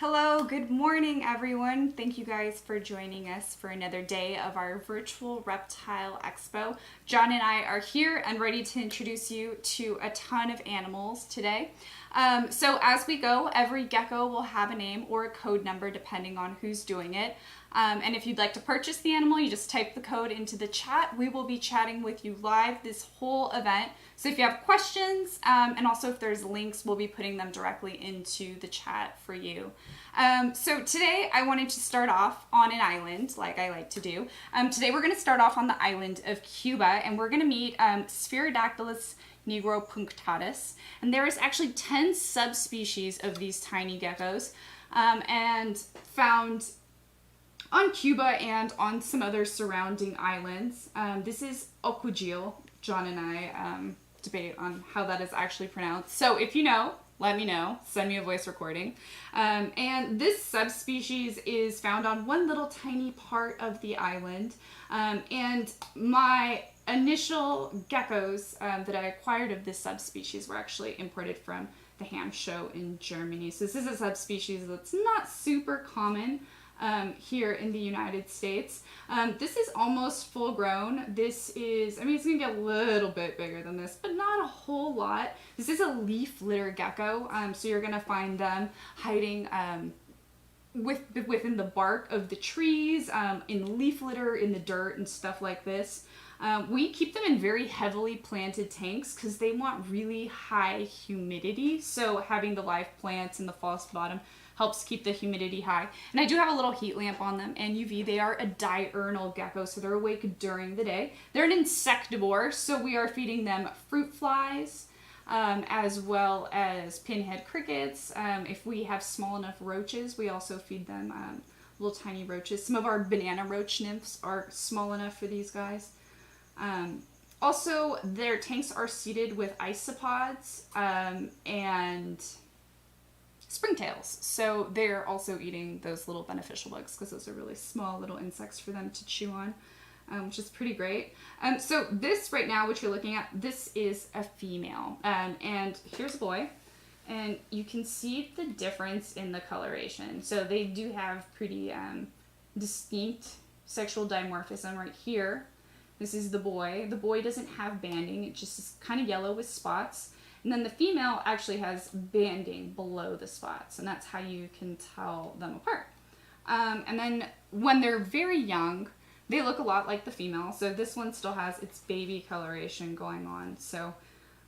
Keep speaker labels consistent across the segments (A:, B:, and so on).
A: Hello, good morning everyone. Thank you guys for joining us for another day of our virtual Reptile Expo. John and I are here and ready to introduce you to a ton of animals today. So as we go, every gecko will have a name or a code number depending on who's doing it. And if you'd like to purchase the animal, you just type the code into the chat. We will be chatting with you live this whole event. So if you have questions, and also if there's links, we'll be putting them directly into the chat for you. So today I wanted to start off on an island, like I like to do. Today we're going to start off on the island of Cuba, and we're going to meet Spherodactylus nigropunctatus. And there is actually 10 subspecies of these tiny geckos, and found on Cuba and on some other surrounding islands. This is Oquagile. John and I debate on how that is actually pronounced. So if you know, let me know. Send me a voice recording. And this subspecies is found on one little tiny part of the island. And my initial geckos that I acquired of this subspecies were actually imported from the Ham Show in Germany. So this is a subspecies that's not super common here in the United States. This is almost full grown. This is, I mean, it's gonna get a little bit bigger than this, but not a whole lot. This is a leaf litter gecko, so you're gonna find them hiding within the bark of the trees, in leaf litter, in the dirt and stuff like this. We keep them in very heavily planted tanks because they want really high humidity, so having the live plants and the false bottom helps keep the humidity high. And I do have a little heat lamp on them, and UV. They are a diurnal gecko, so they're awake during the day. They're an insectivore, so we are feeding them fruit flies, as well as pinhead crickets. If we have small enough roaches, we also feed them little tiny roaches. Some of our banana roach nymphs are small enough for these guys. Also, their tanks are seeded with isopods and springtails, so they're also eating those little beneficial bugs because those are really small little insects for them to chew on, which is pretty great. So this right now, what you're looking at, this is a female, and here's a boy, and you can see the difference in the coloration. So they do have pretty distinct sexual dimorphism right here. This is the boy. The boy doesn't have banding, it just is kind of yellow with spots. And then the female actually has banding below the spots, and that's how you can tell them apart. And then when they're very young, they look a lot like the female. So this one still has its baby coloration going on. So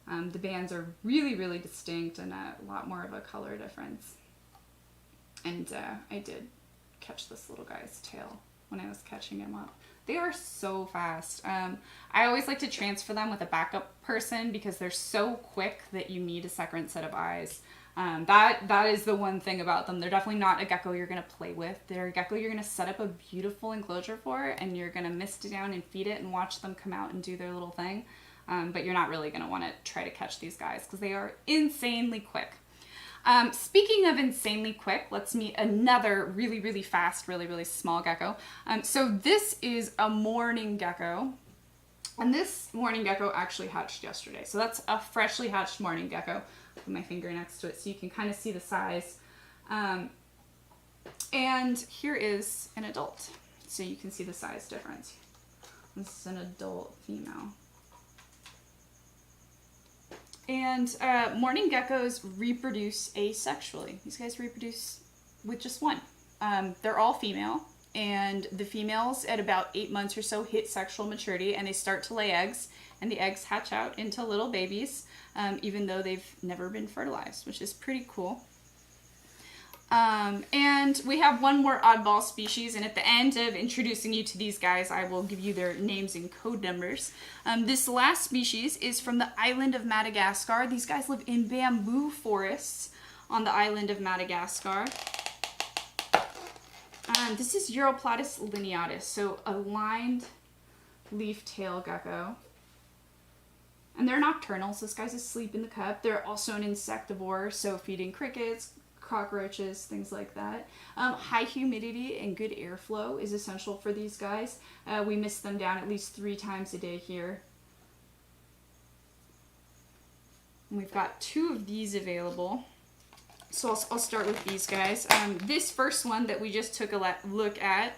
A: the bands are really, really distinct and a lot more of a color difference. And I did catch this little guy's tail when I was catching him up. They are so fast. I always like to transfer them with a backup person because they're so quick that you need a second set of eyes. That is the one thing about them. They're definitely not a gecko you're going to play with. They're a gecko you're going to set up a beautiful enclosure for, and you're going to mist down and feed it and watch them come out and do their little thing. But you're not really going to want to try to catch these guys because they are insanely quick. Speaking of insanely quick, let's meet another really, really fast, really, really small gecko. So this is a morning gecko, and this morning gecko actually hatched yesterday. So that's a freshly hatched morning gecko. Put my finger next to it so you can kind of see the size. And here is an adult, so you can see the size difference. This is an adult female. And morning geckos reproduce asexually. These guys reproduce with just one. They're all female, and the females at about 8 months or so hit sexual maturity, and they start to lay eggs, and the eggs hatch out into little babies, even though they've never been fertilized, which is pretty cool. And we have one more oddball species, and at the end of introducing you to these guys, I will give you their names and code numbers. This last species is from the island of Madagascar. These guys live in bamboo forests on the island of Madagascar. This is Uroplatus lineatus, so a lined leaf-tail gecko. And they're nocturnal, so this guy's asleep in the cup. They're also an insectivore, so feeding crickets, cockroaches, things like that. High humidity and good airflow is essential for these guys. We mist them down at least 3 times a day here. And we've got 2 of these available. So I'll start with these guys. This first one that we just took a look at,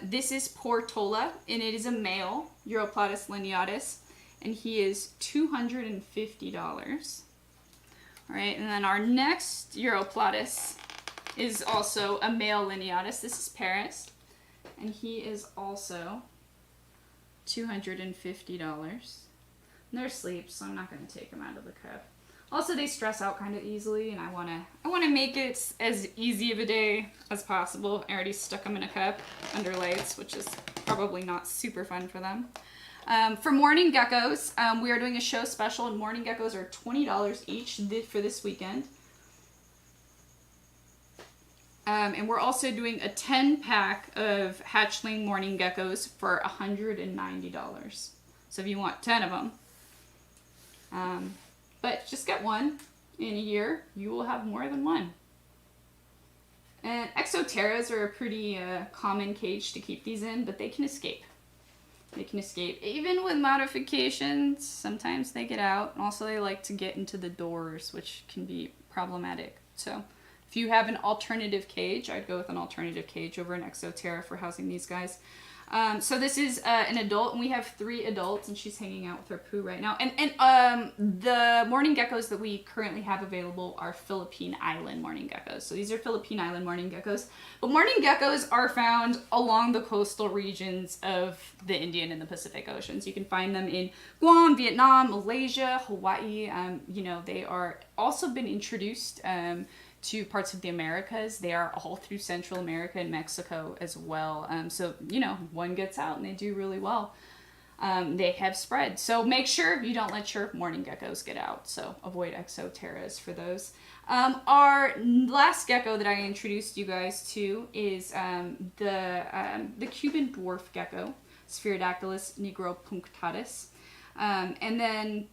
A: this is Portola, and it is a male, Uroplatus lineatus, and he is $250. All right, and then our next Uroplatus is also a male lineatus. This is Paris, and he is also $250. They're asleep, so I'm not going to take them out of the cup. Also, they stress out kind of easily, and I wanna make it as easy of a day as possible. I already stuck them in a cup under lights, which is probably not super fun for them. For morning geckos, we are doing a show special, and morning geckos are $20 each for this weekend. And we're also doing a 10-pack of hatchling morning geckos for $190. So if you want 10 of them. But just get one in a year, you will have more than one. And exoterras are a pretty common cage to keep these in, but they can escape. They can escape. Even with modifications, sometimes they get out. Also, they like to get into the doors, which can be problematic. So if you have an alternative cage, I'd go with an alternative cage over an exoterra for housing these guys. So this is an adult, and we have 3 adults, and she's hanging out with her poo right now. And the morning geckos that we currently have available are Philippine Island morning geckos. So these are Philippine Island morning geckos. But morning geckos are found along the coastal regions of the Indian and the Pacific Oceans. You can find them in Guam, Vietnam, Malaysia, Hawaii. You know, they are also been introduced to parts of the Americas. They are all through Central America and Mexico as well. So, you know, one gets out and they do really well. They have spread. So make sure you don't let your morning geckos get out. So avoid exoterras for those. Our last gecko that I introduced you guys to is the Cuban dwarf gecko, Spherodactylus nigropunctatus. And then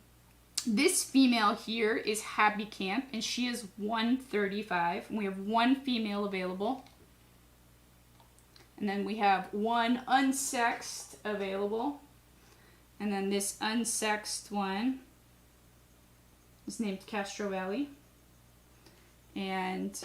A: this female here is Happy Camp, and she is $135. And we have 1 female available. And then we have 1 unsexed available. And then this unsexed one is named Castro Valley. And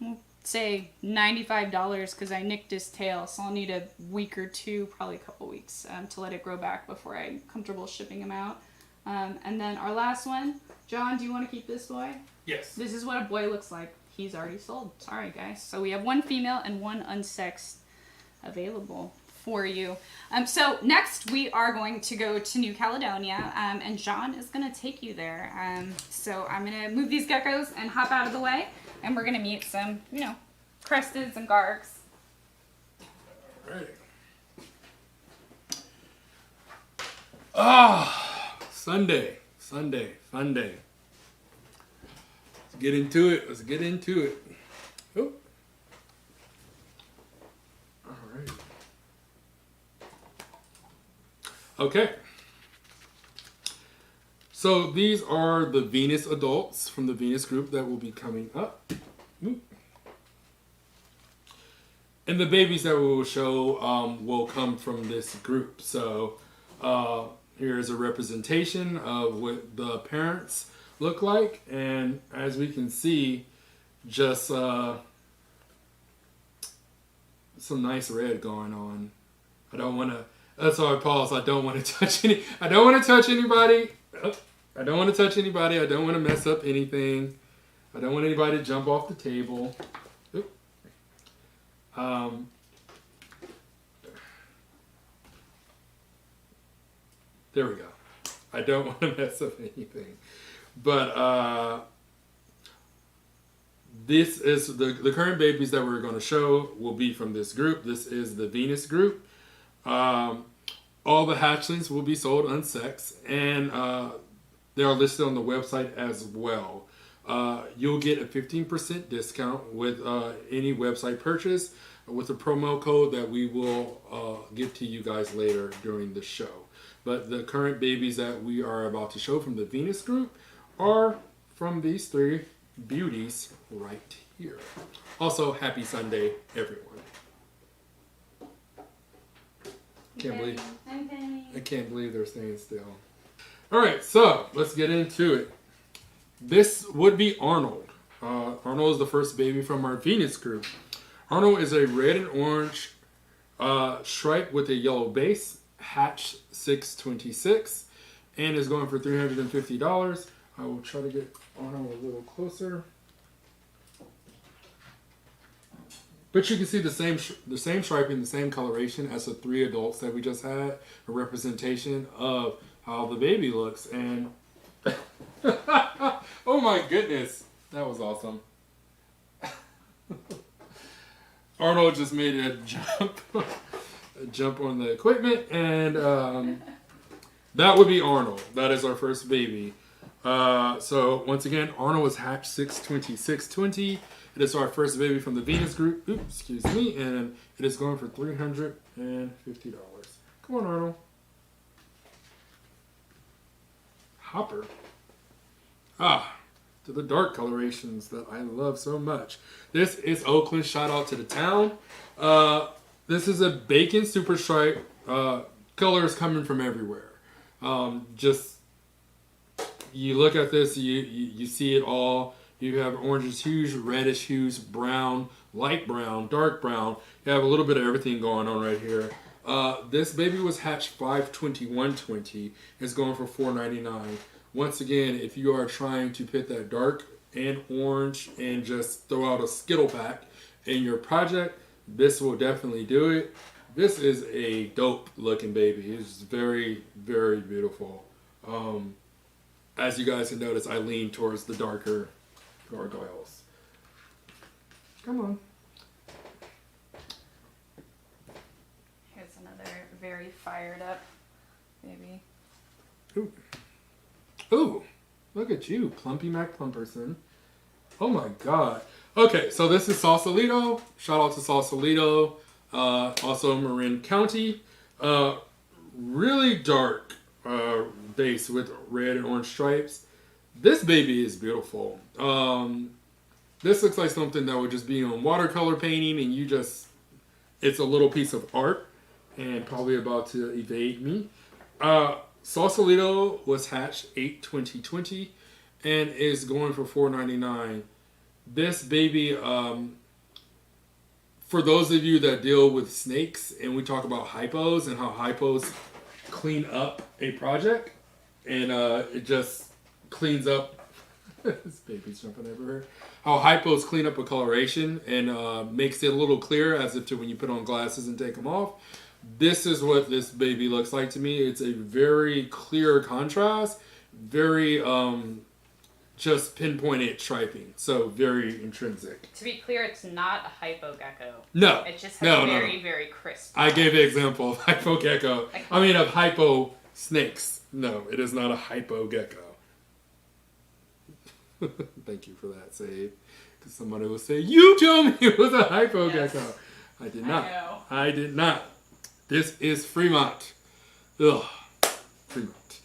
A: we'll say $95 because I nicked his tail, so I'll need a week or 2, probably a couple weeks, to let it grow back before I'm comfortable shipping him out. And then our last one, John, do you want to keep this boy?
B: Yes.
A: This is what a boy looks like. He's already sold. Sorry, guys. So we have 1 female and 1 unsexed available for you. So next we are going to go to New Caledonia, and John is going to take you there. So I'm going to move these geckos and hop out of the way. And we're going to meet some, you know, Cresteds and Gargs.
B: Alright. Sunday, fun day. Let's get into it. Oh. Alright. Okay. So these are the Venus adults from the Venus group that will be coming up. And the babies that we will show will come from this group. So here's a representation of what the parents look like. And as we can see, just some nice red going on. I don't want to, that's why I pause. I don't want to touch anybody. I don't want to mess up anything. I don't want anybody to jump off the table. There we go. I don't want to mess up anything. But this is the current babies that we're going to show will be from this group. This is the Venus group. All the hatchlings will be sold unsexed, and they are listed on the website as well. You'll get a 15% discount with any website purchase with a promo code that we will give to you guys later during the show. But the current babies that we are about to show from the Venus group are from these 3 beauties right here. Also, happy Sunday, everyone. I can't believe they're staying still. All right, so let's get into it. This would be Arnold. Arnold is the first baby from our Venus group. Arnold is a red and orange stripe with a yellow base, hatch 626, and is going for $350. I will try to get Arnold a little closer. But you can see the same striping, the same coloration as the 3 adults that we just had, a representation of how the baby looks. And oh my goodness, that was awesome. Arnold just made a jump on the equipment, and that would be Arnold. That is our first baby. So once again, Arnold was hatched 62620. It is our first baby from the Venus group. Oops, excuse me, and it is going for $350. Come on, Arnold. Hopper. To the dark colorations that I love so much. This is Oakland. Shout out to the town. This is a bacon super stripe. Colors coming from everywhere. Just you look at this, you see it all. You have orangish hues, reddish hues, brown, light brown, dark brown. You have a little bit of everything going on right here. This baby was hatched 5/21/20. It's going for $4.99. Once again, if you are trying to put that dark and orange and just throw out a Skittle pack in your project, this will definitely do it. This is a dope looking baby. It's very, very beautiful. As you guys can notice, I lean towards the darker gargoyles. Come on.
A: Here's another very fired up baby.
B: Ooh. Ooh, look at you, Plumpy Mac Plumperson. Oh my god. Okay, so this is Sausalito. Shout out to Sausalito. Also Marin County. Really dark base with red and orange stripes. This baby is beautiful. This looks like something that would just be on watercolor painting, and it's a little piece of art, and probably about to evade me. Sausalito was hatched 8/20/20 and is going for $4.99. This baby, for those of you that deal with snakes and we talk about hypos and how hypos clean up a project, and it just cleans up. This baby's jumping everywhere. How hypos clean up a coloration and makes it a little clearer, as if to when you put on glasses and take them off. This is what this baby looks like to me. It's a very clear contrast, very just pinpointed striping, so very intrinsic.
A: To be clear, it's not a hypo gecko.
B: No.
A: It just has very, very crisp.
B: I gave the example of hypo gecko. I mean, of hypo snakes. No, it is not a hypo gecko. Thank you for that save. Because somebody will say, you told me it was a hypo gecko. I did not. I did not. This is Fremont. Ugh. Fremont.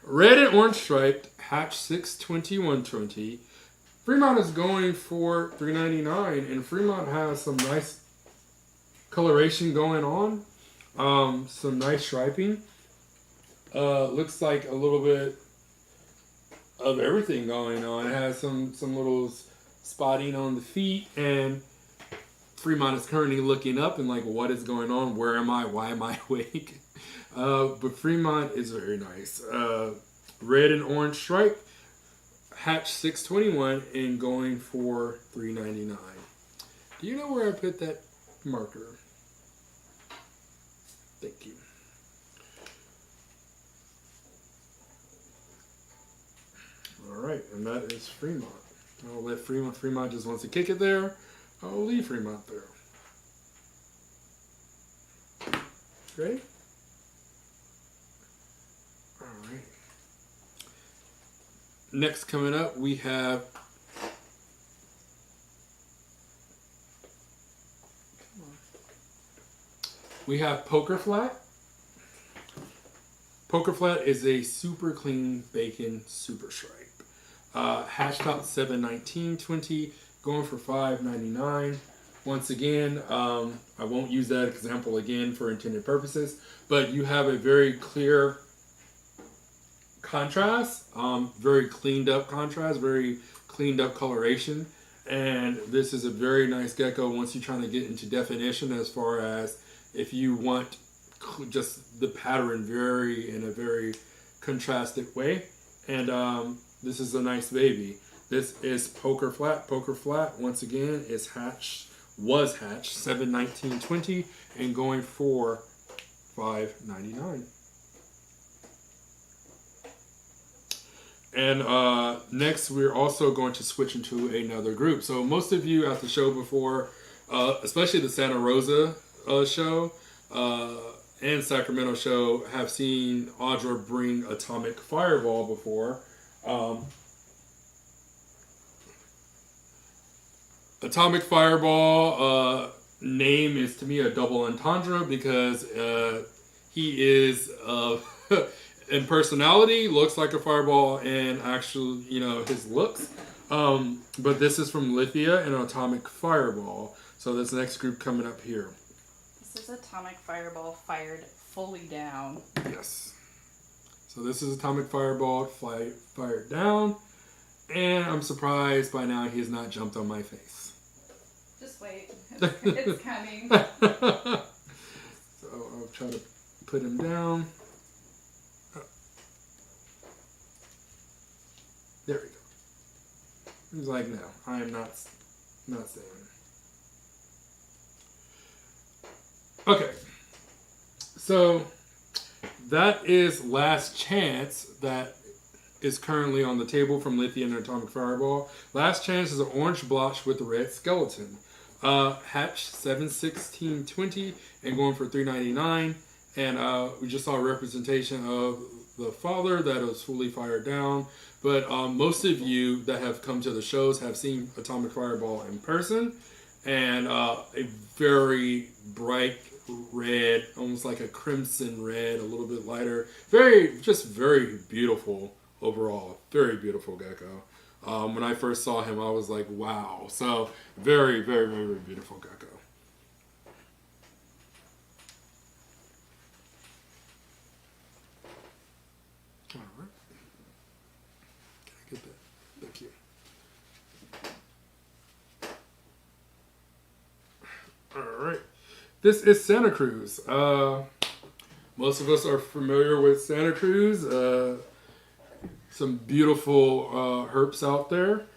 B: Red and orange striped, hatch 6/21/20. Fremont is going for $3.99, and Fremont has some nice coloration going on. Some nice striping. Looks like a little bit of everything going on. It has some little spotting on the feet, and Fremont is currently looking up and like, what is going on? Where am I? Why am I awake? But Fremont is very nice. Red and orange stripe, hatch 6/21 and going for $3.99. Do you know where I put that marker? Thank you. All right, and that is Fremont. I'll let Fremont just wants to kick it there. I'll leave Fremont there. Ready? All right. Next coming up, we have Poker Flat. Poker Flat is a super clean bacon super stripe. Hatched out 7/19/20, going for $5.99. Once again, I won't use that example again for intended purposes, but you have a very clear contrast, very cleaned up contrast, very cleaned up coloration. And this is a very nice gecko once you're trying to get into definition as far as if you want just the pattern in a very contrasted way. And this is a nice baby. This is poker flat. Poker flat, once again, was hatched 7/19/20 and going for $5.99. And next, we're also going to switch into another group. So most of you at the show before, especially the Santa Rosa show and Sacramento show, have seen Audra bring Atomic Fireball before. Atomic Fireball name is to me a double entendre because he is in personality looks like a fireball and actually, his looks. But this is from Lithia and Atomic Fireball. So this next group coming up here.
C: This is Atomic Fireball fired fully down.
B: Yes. So this is Atomic Fireball fired down. And I'm surprised by now he has not jumped on my face.
C: Just wait. It's coming.
B: So I'll try to put him down. There we go. He's like, no, I am not staying. Okay. So that is Last Chance that is currently on the table from Lithia and Atomic Fireball. Last Chance is an orange blotch with a red skeleton. Hatched 7/16/20 and going for $3.99. And we just saw a representation of the father that was fully fired down. But most of you that have come to the shows have seen Atomic Fireball in person. And a very bright red, almost like a crimson red, a little bit lighter. Very beautiful overall. Very beautiful gecko. When I first saw him, I was like, wow. So very, very, very, very beautiful gecko. All right. Can I get that? Thank you. All right. This is Santa Cruz. Most of us are familiar with Santa Cruz. Some beautiful herps out there.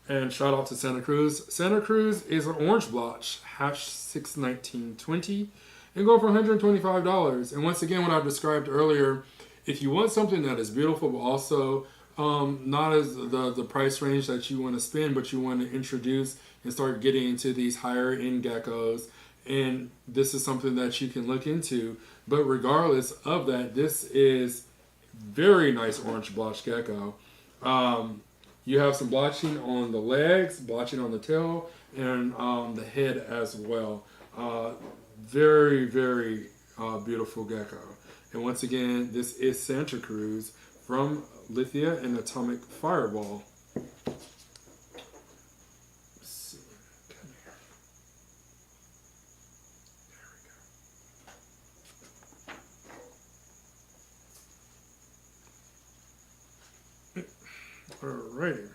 B: And shout out to Santa Cruz. Santa Cruz is an orange blotch, hatched 6/19/20, and go for $125. And once again, what I described earlier, if you want something that is beautiful, but also not as the price range that you want to spend, but you want to introduce and start getting into these higher end geckos, and this is something that you can look into. But regardless of that, this is very nice orange blotch gecko. You have some blotching on the legs, blotching on the tail, and the head as well. Very, very beautiful gecko. And once again, this is Santa Cruz from Lithia and Atomic Fireball. Let's see. Come here. There we go. Alrighty.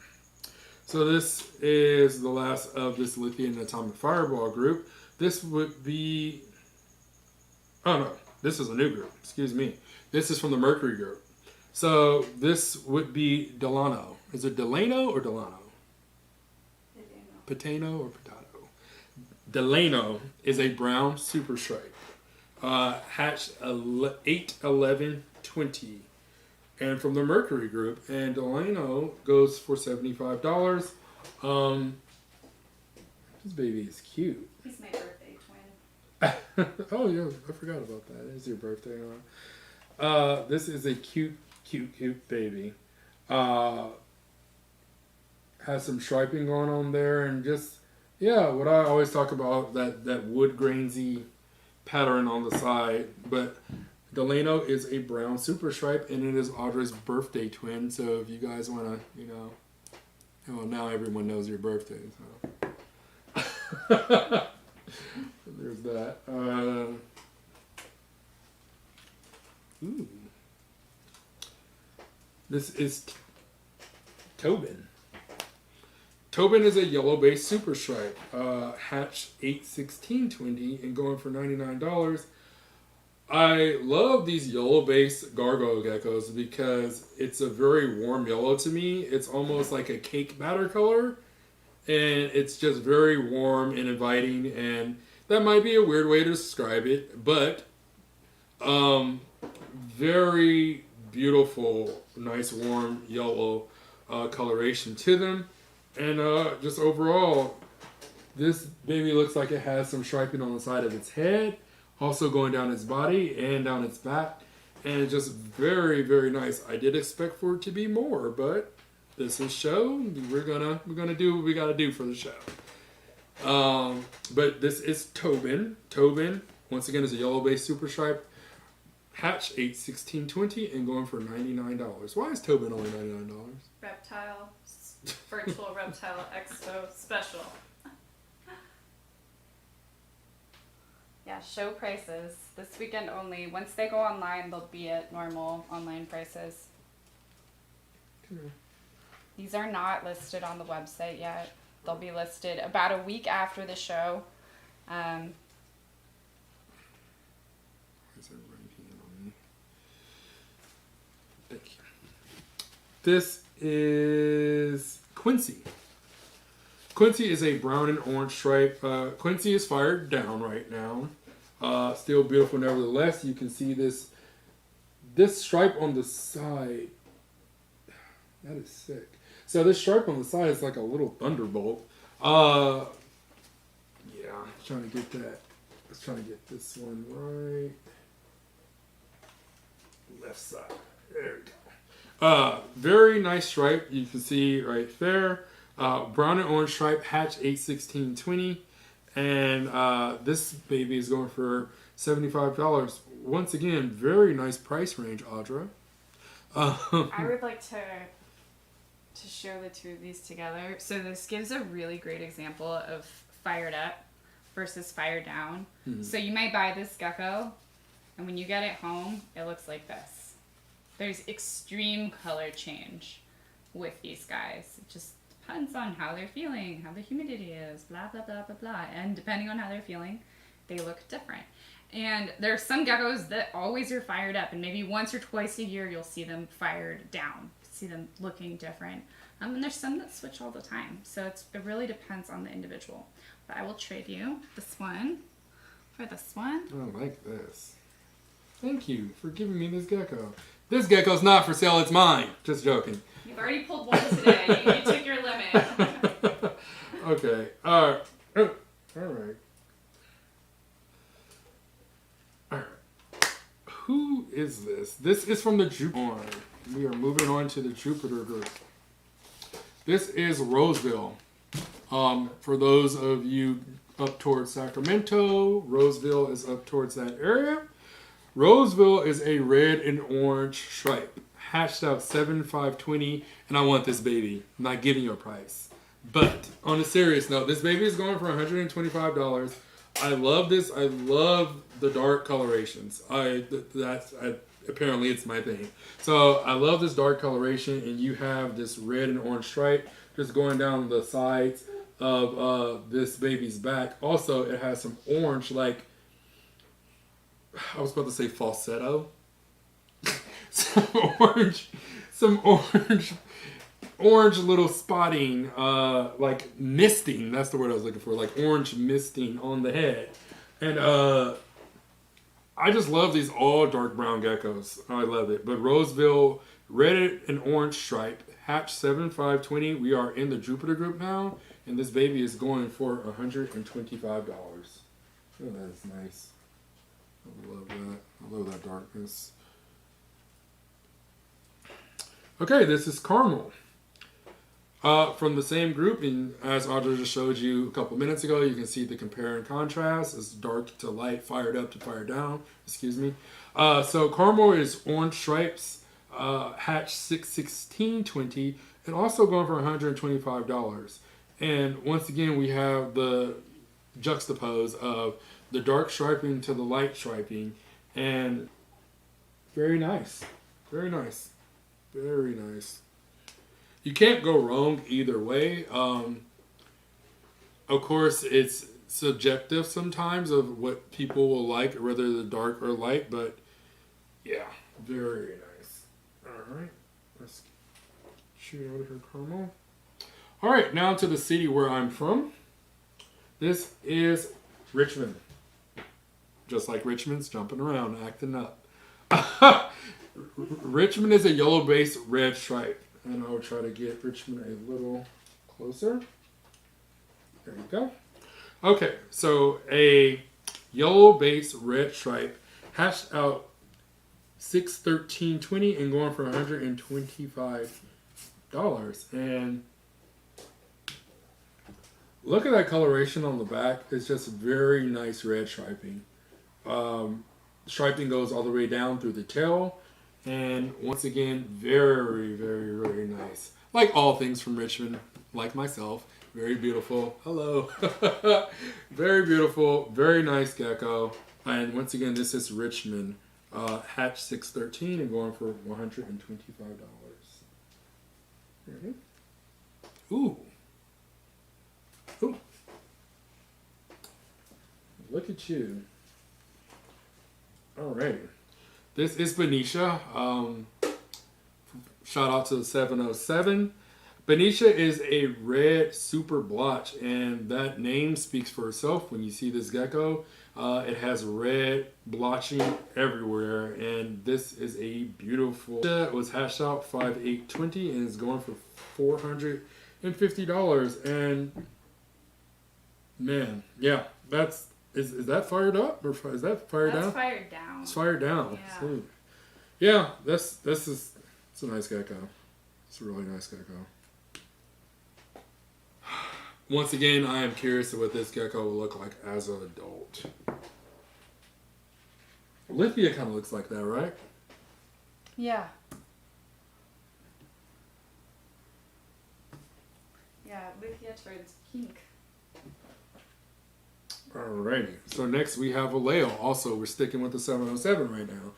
B: So this is the last of this Lithia and Atomic Fireball group. This would be... Oh no, this is a new group. Excuse me. This is from the Mercury group. So this would be Delano. Is it Delano or Delano? Patano or potato? Delano is a brown super stripe. Hatched 8/11/20. And from the Mercury group. And Delano goes for $75. This baby is cute.
C: He's my birthday twin.
B: Oh yeah, I forgot about that. It's your birthday, huh? This is a cute baby. Has some striping going on there, and just what I always talk about, that wood grainsy pattern on the side. But Delano is a brown super stripe, and it is Audra's birthday twin. So if you guys want to, well, now everyone knows your birthday. So there's that. Ooh. This is Tobin. Tobin is a yellow-based super stripe, hatch 8/16/20 and going for $99. I love these yellow-based gargoyle geckos because it's a very warm yellow to me. It's almost like a cake batter color, and it's just very warm and inviting. And that might be a weird way to describe it, but very beautiful, nice warm yellow coloration to them. And just overall, this baby looks like it has some striping on the side of its head, also going down its body and down its back, and it's just very, very nice. I did expect for it to be more, but this is show. We're gonna do what we gotta do for the show. But this is Tobin. Tobin, once again, is a yellow-based super stripe, hatch 8/16/20 and going for $99. Why is Tobin only $99?
C: Reptile, virtual Reptile Expo special. Yeah, show prices this weekend only. Once they go online, they'll be at normal online prices. These are not listed on the website yet. They'll be listed about a week after the show.
B: Thank you. This is Quincy. Quincy is a brown and orange stripe. Quincy is fired down right now. Still beautiful nevertheless. You can see this stripe on the side. That is sick. So this stripe on the side is like a little thunderbolt. Yeah, trying to get that. Let's try to get this one right. Left side. There we go. Very nice stripe. You can see right there. Brown and orange stripe, hatch 8/16/20. And this baby is going for $75. Once again, very nice price range, Audra.
C: I would like to show the two of these together. So this gives a really great example of fired up versus fired down. Mm-hmm. So you might buy this gecko, and when you get it home, it looks like this. There's extreme color change with these guys. It just depends on how they're feeling, how the humidity is, blah, blah, blah, blah, blah. And depending on how they're feeling, they look different. And there are some geckos that always are fired up, and maybe once or twice a year you'll see them fired down, see them looking different. And there's some that switch all the time. So it really depends on the individual. But I will trade you this one for this one.
B: I like this. Thank you for giving me this gecko. This gecko's not for sale, it's mine. Just joking.
C: You've already pulled one today. You took your limit.
B: Okay. All right. Who is this? This is from the Jupiter. We are moving on to the Jupiter group. This is Roseville. For those of you up towards Sacramento, Roseville is up towards that area. Roseville is a red and orange stripe. Hatched out 7/5/20, and I want this baby. I'm not giving you a price. But on a serious note, this baby is going for $125. I love this. I love the dark colorations. Apparently it's my thing. So I love this dark coloration, and you have this red and orange stripe just going down the sides of this baby's back. Also, it has some orange, like, I was about to say falsetto. some orange little spotting, like misting. That's the word I was looking for, like orange misting on the head. And I just love these all dark brown geckos. I love it. But Roseville, red and orange stripe, hatch 7/5/20. We are in the Jupiter group now, and this baby is going for $125. Oh, that's nice. I love that. I love that darkness. Okay, this is Caramel. From the same group, and as Audra just showed you a couple minutes ago, you can see the compare and contrast. It's dark to light, fired up to fired down. Excuse me. So Caramel is orange stripes, hatch 6/16/20, and also going for $125. And once again, we have the juxtapose of the dark striping to the light striping, and very nice, very nice. Very nice. You can't go wrong either way. Of course, it's subjective sometimes of what people will like, whether they're dark or light, but yeah, very nice. All right, let's shoot out of here, Carmel. All right, now to the city where I'm from. This is Richmond. Just like Richmond's jumping around, acting up. Richmond is a yellow base red stripe. And I'll try to get Richmond a little closer. There you go. Okay, so a yellow base red stripe hatched out 613.20 and going for $125. And look at that coloration on the back. It's just very nice red striping. Striping goes all the way down through the tail. And once again, very, very, very nice. Like all things from Richmond, like myself. Very beautiful. Hello. Very beautiful. Very nice gecko. And once again, this is Richmond. Hatch 613 and going for $125. Ooh. Ooh. Look at you. Alrighty. This is Benicia. Shout out to the 707. Benicia is a red super blotch, and that name speaks for itself. When you see this gecko, it has red blotching everywhere, and this is a beautiful. It was hatched out 5/8/20 and is going for $450. And man, yeah, that's. Is that fired up or is that fired down?
C: That's fired down.
B: It's fired down.
C: Yeah.
B: So, yeah, it's a nice gecko. It's a really nice gecko. Once again, I am curious of what this gecko will look like as an adult. Lithia kind of looks like that, right?
C: Yeah. Yeah, Lithia turns pink.
B: Alrighty. So next we have Vallejo. Also, we're sticking with the 707 right now.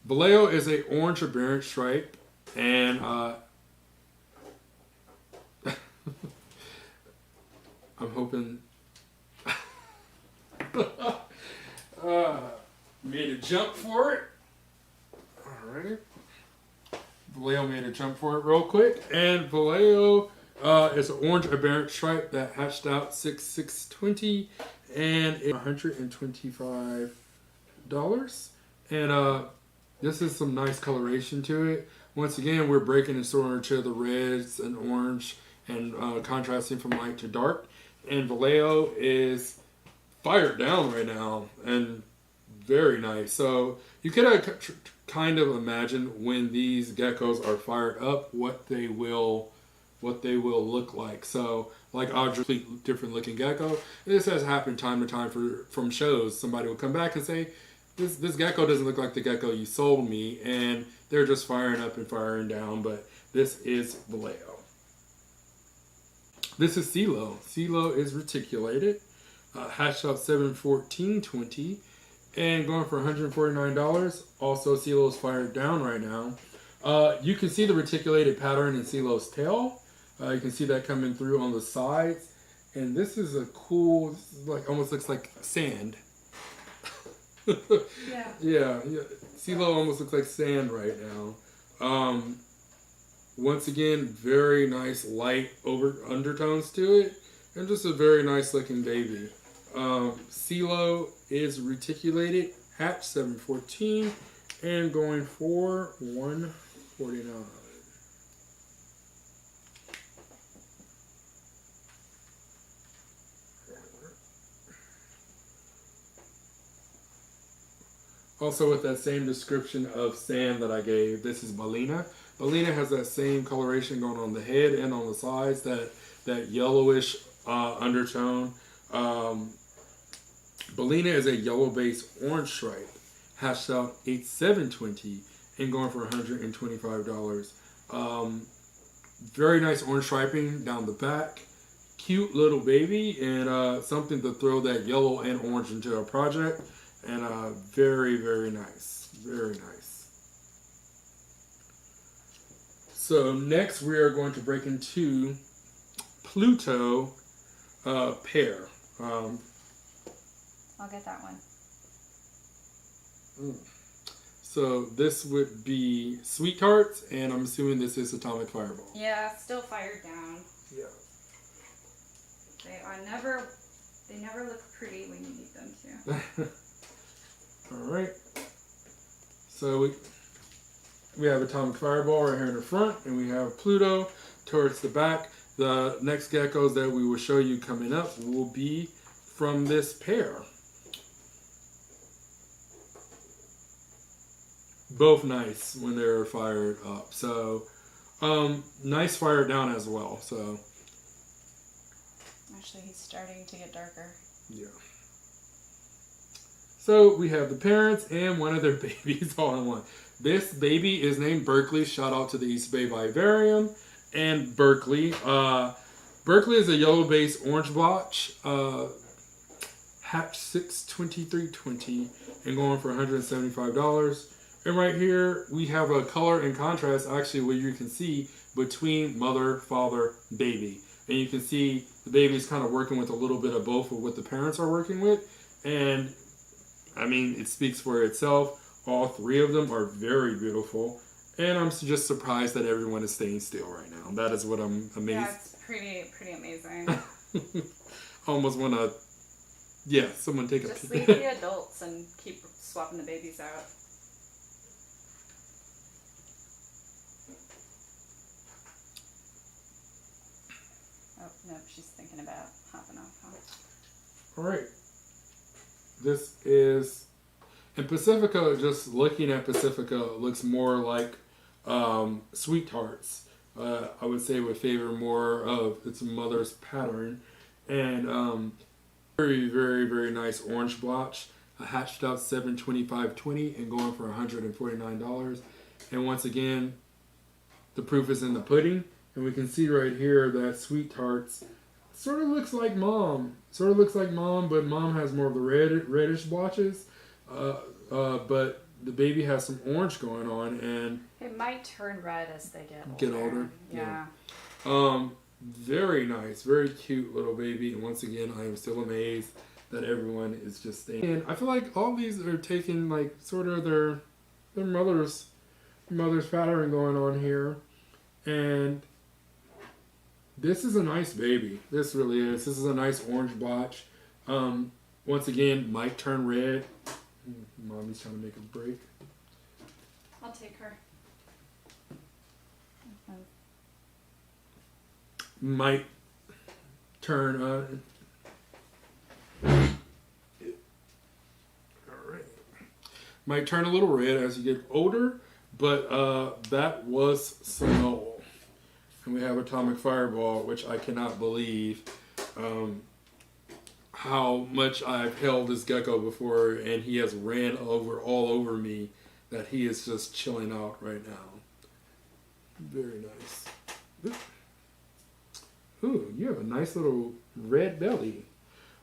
B: Vallejo is a orange aberrant stripe, and I'm hoping made a jump for it. Alrighty. Vallejo made a jump for it real quick, and Vallejo is an orange aberrant stripe that hatched out 6/6/20 and $125. And this is some nice coloration to it. Once again, we're breaking and sorting to the reds and orange and contrasting from light to dark. And Vallejo is fired down right now and very nice. So you could kind of imagine when these geckos are fired up what they will look like. So like Audrey's different looking gecko, this has happened time to time from shows. Somebody will come back and say, this gecko doesn't look like the gecko you sold me, and they're just firing up and firing down, but this is Vallejo. This is CeeLo. CeeLo is reticulated, hatched out 7/14/20 and going for $149. Also, CeeLo is fired down right now. You can see the reticulated pattern in CeeLo's tail. You can see that coming through on the sides. And this is a cool, this is like almost looks like sand.
C: Yeah.
B: Yeah. CeeLo almost looks like sand right now. Once again, very nice light undertones to it. And just a very nice looking baby. CeeLo is reticulated, hatch 7/14 and going for $149. Also with that same description of sand that I gave, this is Ballina. Ballina has that same coloration going on the head and on the sides, that yellowish undertone. Ballina is a yellow base orange stripe, hatched out 8/7/20 and going for $125. Very nice orange striping down the back. Cute little baby, and something to throw that yellow and orange into a project. And very, very nice. Very nice. So next we are going to break into Pluto pear.
C: I'll get that one.
B: So this would be Sweet Tarts, and I'm assuming this is Atomic Fireball.
C: Yeah, still fired down.
B: Yeah.
C: They never look pretty when you need them to.
B: All right. So we have Atomic Fireball right here in the front, and we have Pluto towards the back. The next geckos that we will show you coming up will be from this pair. Both nice when they're fired up. So, nice fire down as well. So,
C: actually, he's starting to get darker.
B: yeah. So we have the parents and one of their babies all in one. This baby is named Berkeley. Shout out to the East Bay Vivarium and Berkeley. Berkeley is a yellow-based orange blotch. Hatch 62320 and going for $175. And right here we have a color and contrast actually where you can see between mother, father, baby. And you can see the baby's kind of working with a little bit of both of what the parents are working with. And I mean, it speaks for itself. All three of them are very beautiful. And I'm just surprised that everyone is staying still right now. That is what I'm amazed.
C: Yeah, it's pretty amazing.
B: Almost want to, yeah, someone take
C: Just
B: a
C: leave the adults and keep swapping the babies out. Oh, no, she's thinking about hopping off, huh?
B: All right. This is, and Pacifica, just looking at Pacifica, looks more like Sweet Tarts. I would say would favor more of its mother's pattern. And very, very, very nice orange blotch. Hatched out $725.20 and going for $149. And once again, the proof is in the pudding. And we can see right here that Sweet Tarts sort of looks like mom. Sort of looks like mom, but mom has more of the reddish blotches. But the baby has some orange going on, and
C: it might turn red as they get older. Yeah.
B: Very nice, very cute little baby. And once again, I am still amazed that everyone is just staying. And I feel like all these are taking like sort of their mother's pattern going on here, and this is a nice baby. This really is. This is a nice orange blotch. Once again, might turn red. Mommy's trying to make a break.
C: I'll take her.
B: Might turn all right. Might turn a little red as you get older, but that was Sonol. And we have Atomic Fireball, which I cannot believe how much I've held this gecko before, and he has ran all over me, that he is just chilling out right now. Very nice. Ooh, you have a nice little red belly.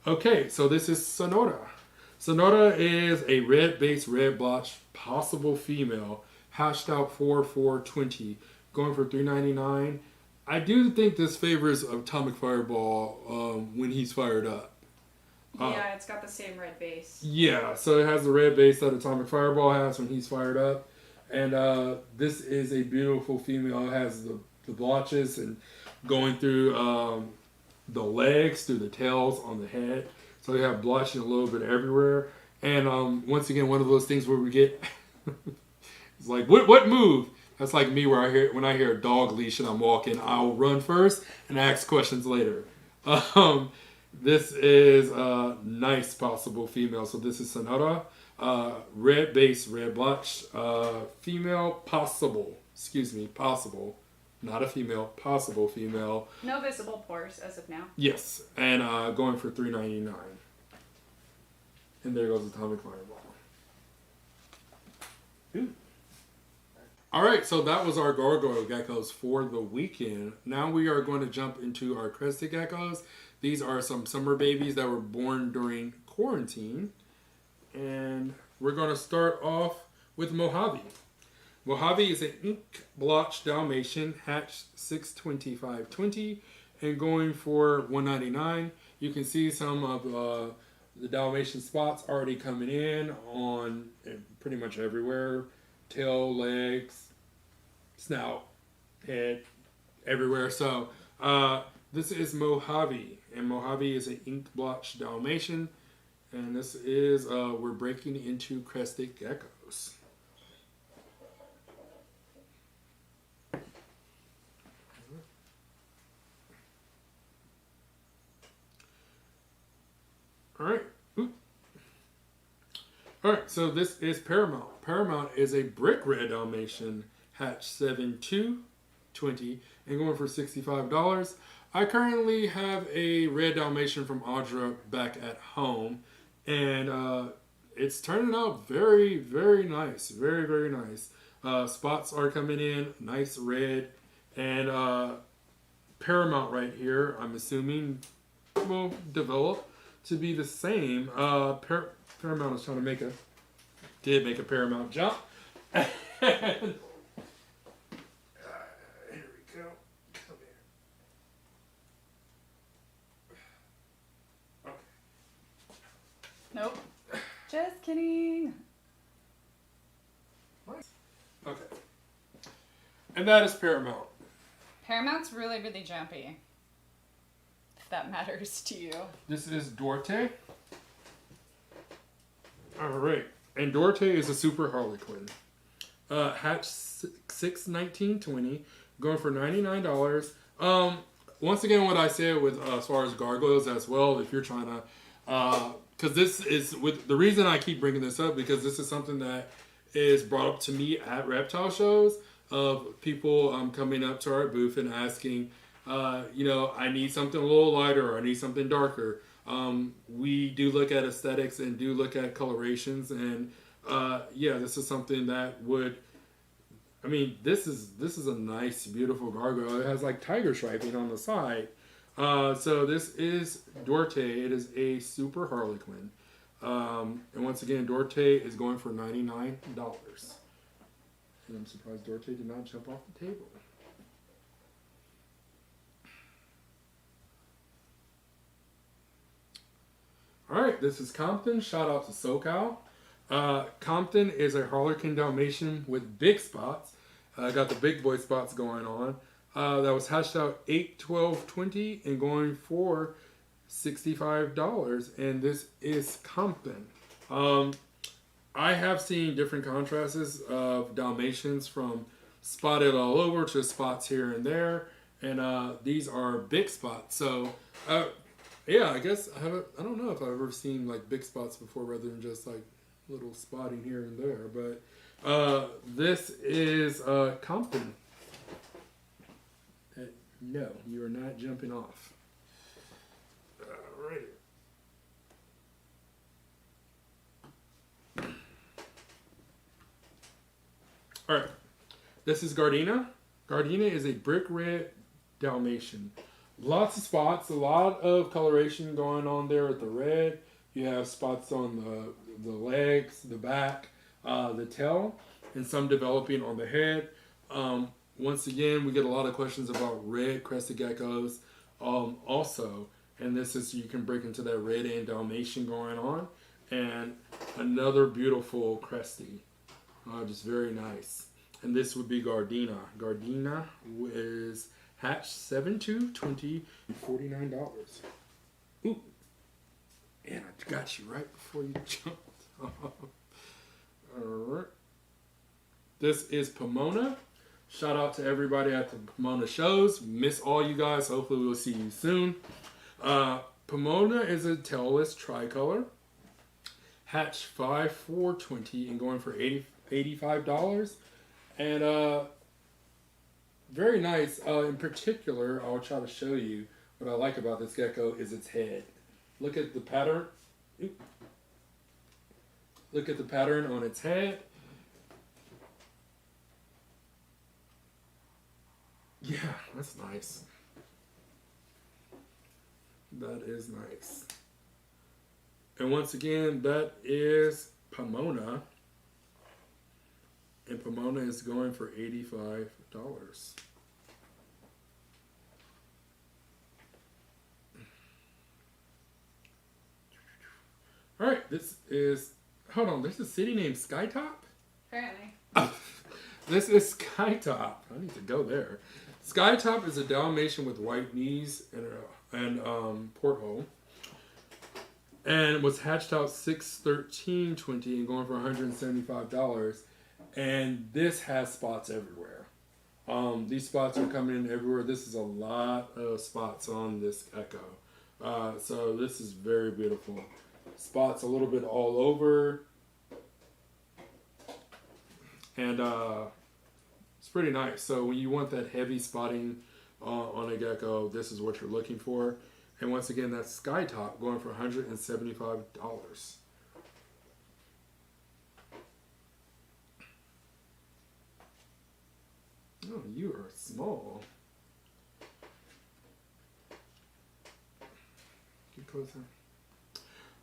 B: Okay, so this is Sonora. Sonora is a red-based red blotch, possible female, hatched out 4/4/20, going for $3.99. I do think this favors Atomic Fireball when he's fired up.
C: Yeah, it's got the same red base.
B: Yeah, so it has the red base that Atomic Fireball has when he's fired up. And this is a beautiful female. It has the blotches and going through the legs, through the tails, on the head. So they have blotching a little bit everywhere. And once again, one of those things where we get... it's like, what move? That's like me where when I hear a dog leash and I'm walking, I'll run first and ask questions later. This is a nice possible female. So this is Sonora. Red base, red blotch. Female possible. Possible. Not a female, possible female.
C: No visible pores as of now.
B: Yes. And going for $3.99. And there goes Atomic Fireball. Ooh. Alright, so that was our Gargoyle geckos for the weekend. Now we are going to jump into our Crested geckos. These are some summer babies that were born during quarantine. And we're going to start off with Mojave. Mojave is an ink blotch Dalmatian, hatched 62520 and going for $199. You can see some of the Dalmatian spots already coming in on pretty much everywhere. Tail, legs, snout, head, everywhere. So this is Mojave, and Mojave is an ink blotch Dalmatian, and this is we're breaking into crested geckos. All right. All right, so this is Paramount. Paramount is a brick red Dalmatian, hatch 7220 and going for $65. I currently have a red Dalmatian from Audra back at home, and it's turning out very, very nice. Very, very nice. Spots are coming in, nice red, and Paramount right here, I'm assuming, will develop to be the same. Paramount is trying to did make a Paramount jump. And, here we go. Come here. Okay.
C: Nope. Just kidding.
B: Okay. And that is Paramount.
C: Paramount's really, really jumpy. If that matters to you.
B: This is Duarte. Alright. And Duarte is a super Harlequin. Hatch 61920, going for $99. Once again, what I said with as far as gargoyles as well, if you're trying to, because this is with the reason I keep bringing this up, because this is something that is brought up to me at reptile shows of people coming up to our booth and asking, I need something a little lighter or I need something darker. We do look at aesthetics and do look at colorations, and this is something that would. I mean, this is a nice, beautiful gargoyle. It has like tiger striping on the side. So this is Duarte. It is a super Harlequin, and once again, Duarte is going for $99. And I'm surprised Duarte did not jump off the table. All right, this is Compton. Shout out to SoCal. Compton is a Harlequin Dalmatian with big spots. Got the big boy spots going on. That was hatched out 8/12/20 and going for $65. And this is Compton. I have seen different contrasts of Dalmatians from spotted all over to spots here and there. And these are big spots. So I guess I don't know if I've ever seen like big spots before rather than just like little spotting here and there. But this is Compton. No, you are not jumping off. Alrighty. Alright. This is Gardena. Gardena is a brick red Dalmatian. Lots of spots, a lot of coloration going on there with the red. You have spots on the legs, the back, the tail, and some developing on the head. Once again, we get a lot of questions about red crested geckos also. And this is, you can break into that red and Dalmatian going on. And another beautiful cresty. Just very nice. And this would be Gardena. Gardena is hatch 7/2/20, $49. Ooh. And I got you right before you jumped. Alright. This is Pomona. Shout out to everybody at the Pomona shows. Miss all you guys. Hopefully we'll see you soon. Pomona is a tailless tricolor. Hatch 5/4/20 and going for $85. And very nice. In particular, I'll try to show you what I like about this gecko is its head. Look at the pattern. Look at the pattern on its head. Yeah, that's nice. That is nice. And once again, that is Pomona. And Pomona is going for $85. All right, this is. Hold on, there's a city named Skytop?
C: Apparently.
B: This is Skytop. I need to go there. Skytop is a Dalmatian with white knees and porthole. And was hatched out 6/13/20 and going for $175. And this has spots everywhere. These spots are coming in everywhere. This is a lot of spots on this gecko. So this is very beautiful. Spots a little bit all over. And it's pretty nice. So when you want that heavy spotting on a gecko, this is what you're looking for. And once again, that's Skytop going for $175. Oh, you are small. Get closer.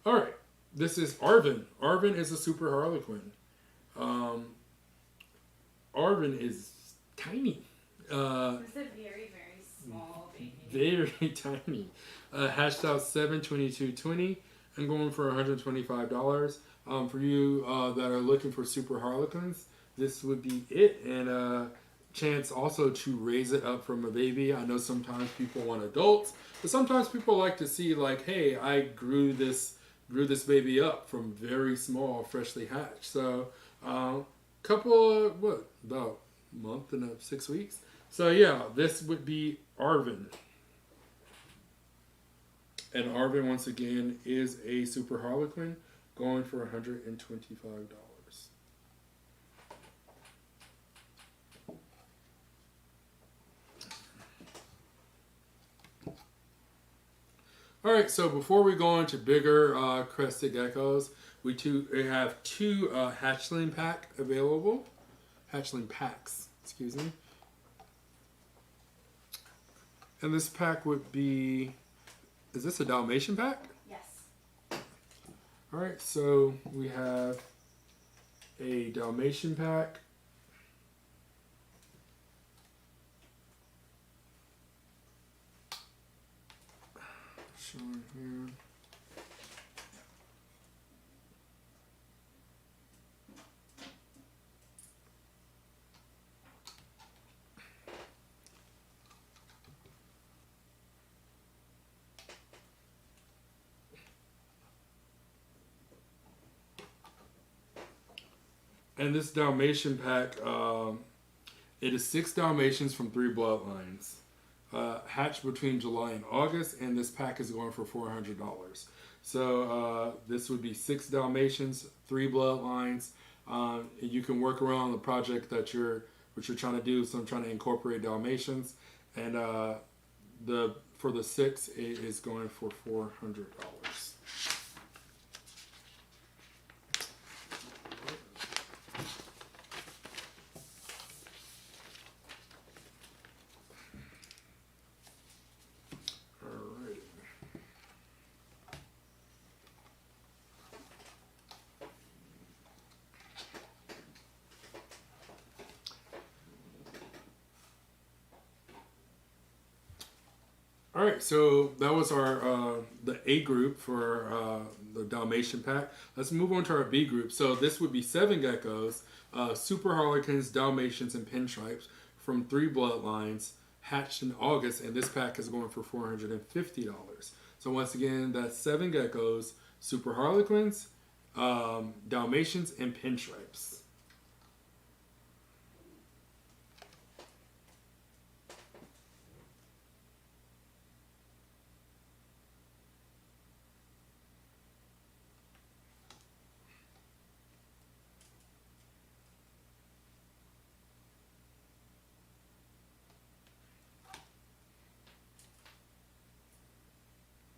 B: All right, this is Arvin. Arvin is a super harlequin. Arvin is tiny.
C: It's a very, very small baby.
B: Very tiny. Hatched out 7/22/20 and going for $125. For you that are looking for super harlequins, this would be it. And chance also to raise it up from a baby. I know sometimes people want adults, but sometimes people like to see like, hey, I grew this baby up from very small, freshly hatched. So couple of about a month and 6 weeks. So yeah, this would be Arvin. And Arvin once again is a super harlequin going for $125. All right, so before we go into bigger crested geckos, we have two hatchling pack available. Hatchling packs, excuse me. And this pack would be, is this a Dalmatian pack?
C: Yes.
B: All right, so we have a Dalmatian pack. Showing here. And this Dalmatian pack, it is 6 Dalmatians from 3 bloodlines. Hatched between July and August, and this pack is going for $400. So this would be 6 Dalmatians, 3 bloodlines. You can work around the project that you're trying to do. So I'm trying to incorporate Dalmatians, and for the 6 it is going for $400. All right, so that was our the A group for the Dalmatian pack. Let's move on to our B group. So this would be 7 geckos, super harlequins, Dalmatians, and pinstripes from 3 bloodlines, hatched in August, and this pack is going for $450. So once again, that's 7 geckos, super harlequins, Dalmatians, and pinstripes.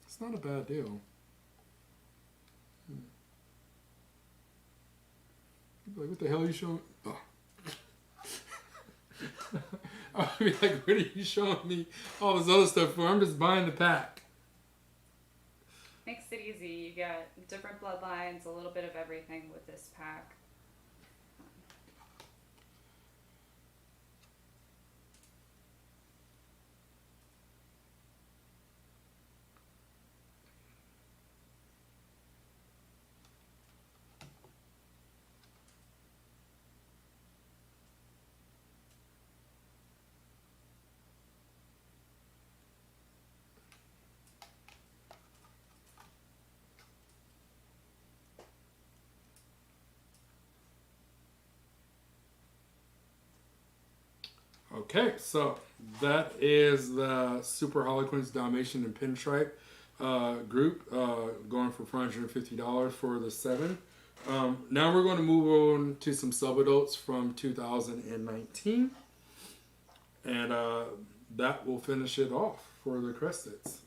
B: It's not a bad deal. Like, what the hell are you showing? Oh. I'll be like, what are you showing me all this other stuff for? I'm just buying the pack.
C: Makes it easy. You get different bloodlines, a little bit of everything with this pack.
B: Okay, so that is the Super Harlequins Dalmatian and Pinstripe group, going for $450 for the 7. Now we're going to move on to some subadults from 2019, and that will finish it off for the Cresteds.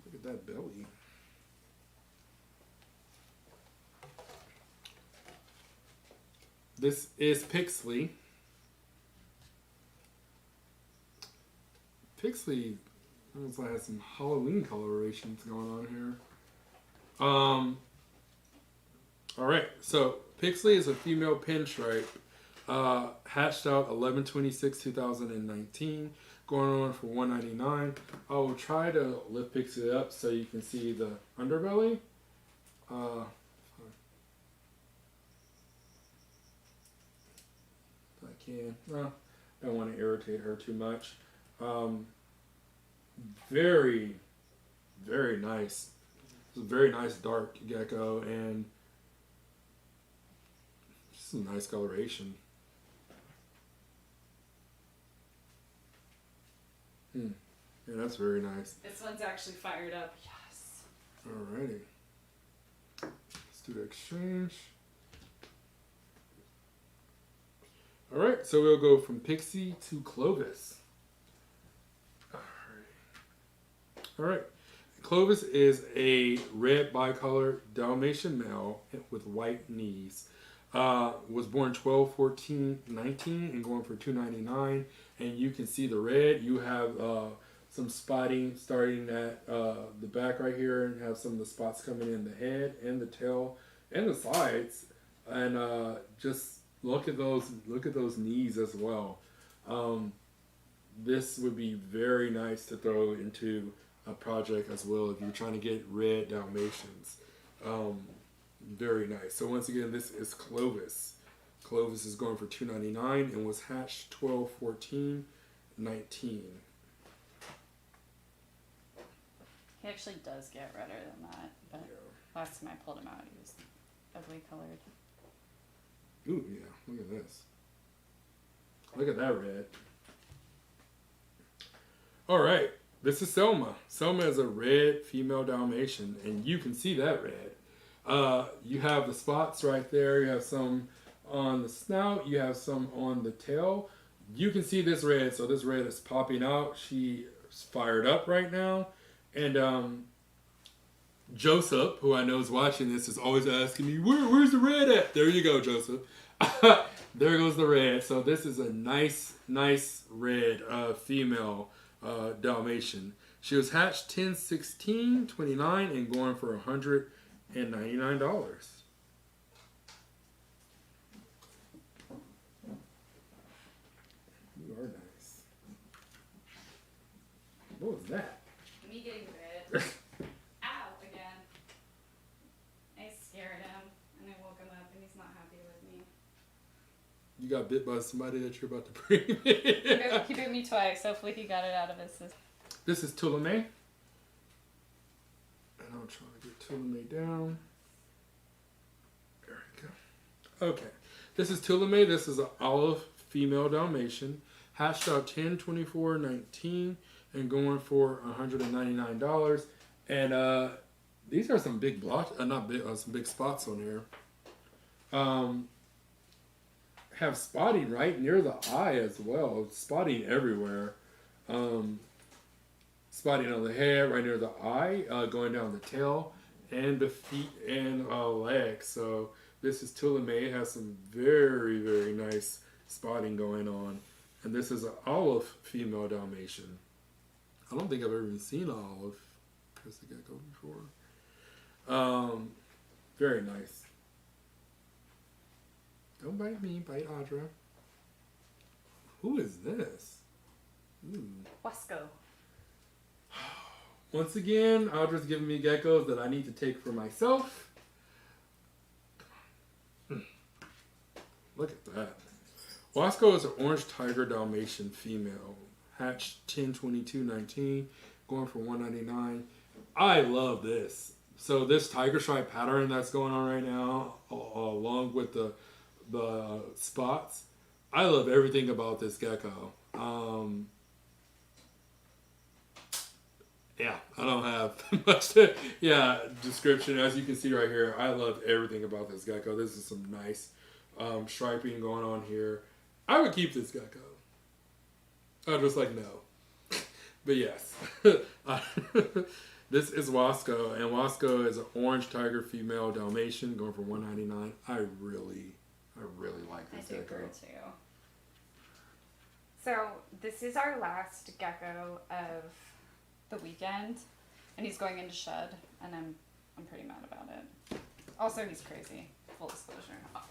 B: Look at that belly. This is Pixley. Pixley almost like has some Halloween colorations going on here. Alright, so Pixley is a female pinstripe. Hatched out 11/26/2019, going on for $199. I will try to lift Pixley up so you can see the underbelly. If I can. No, don't want to irritate her too much. Very, very nice. It's a very nice dark gecko and just a nice coloration. Yeah, that's very nice.
C: This one's actually fired up. Yes.
B: Alrighty. Let's do the exchange. Alright, so we'll go from Pixie to Clovis. Alright. Clovis is a red bicolor Dalmatian male with white knees. Was born 12/14/19 and going for $299. And you can see the red. You have some spotting starting at the back right here, and have some of the spots coming in the head and the tail and the sides. And just look at those knees as well. This would be very nice to throw into a project as well if you're trying to get red Dalmatians. Very nice. So once again, this is Clovis. Clovis is going for $299 and was hatched 12/14/19.
C: He actually does get redder than that, but last time I pulled him out, he was ugly colored.
B: Ooh, yeah. Look at this. Look at that red. All right. This is Selma. Selma is a red female Dalmatian, and you can see that red. You have the spots right there. You have some on the snout. You have some on the tail. You can see this red, so this red is popping out. She is fired up right now. And Joseph, who I know is watching this, is always asking me, where's the red at? There you go, Joseph. There goes the red. So this is a nice red female Dalmatian. She was hatched 10/16/29 and going for $199. You are nice. What was that?
C: Me getting red. Ow, again. I scared him, and I woke him up, and he's not happy with me.
B: You got bit by somebody that you're about to bring in.
C: He bit me twice. Hopefully he got it out of his system.
B: This is Tulame. And I'll try to get Tulame down. There we go. Okay. This is Tulame. This is an olive female Dalmatian. Hatched out 10/24/19 and going for $199. And these are some big some big spots on here. Have spotting right near the eye as well. Spotting everywhere. Spotting on the head, right near the eye, going down the tail, and the feet and legs. So this is Tulame. It has some very, very nice spotting going on. And this is an olive female Dalmatian. I don't think I've ever even seen an olive Crested gecko before. Very nice. Don't bite me, bite Audra. Who is this? Ooh.
C: Wasco.
B: Once again, Audra's giving me geckos that I need to take for myself. Look at that. Wasco is an orange tiger Dalmatian female. Hatched 10/22/19, going for $199. I love this. So this tiger stripe pattern that's going on right now, along with the the spots. I love everything about this gecko. Yeah, I don't have much description. As you can see right here, I love everything about this gecko. This is some nice striping going on here. I would keep this gecko. I was just like, no. But yes. This is Wasco, and Wasco is an orange tiger female Dalmatian going for $199. I really like this gecko.
C: I do too. So this is our last gecko of the weekend, and he's going into shed, and I'm pretty mad about it. Also, he's crazy. Full disclosure. Oh,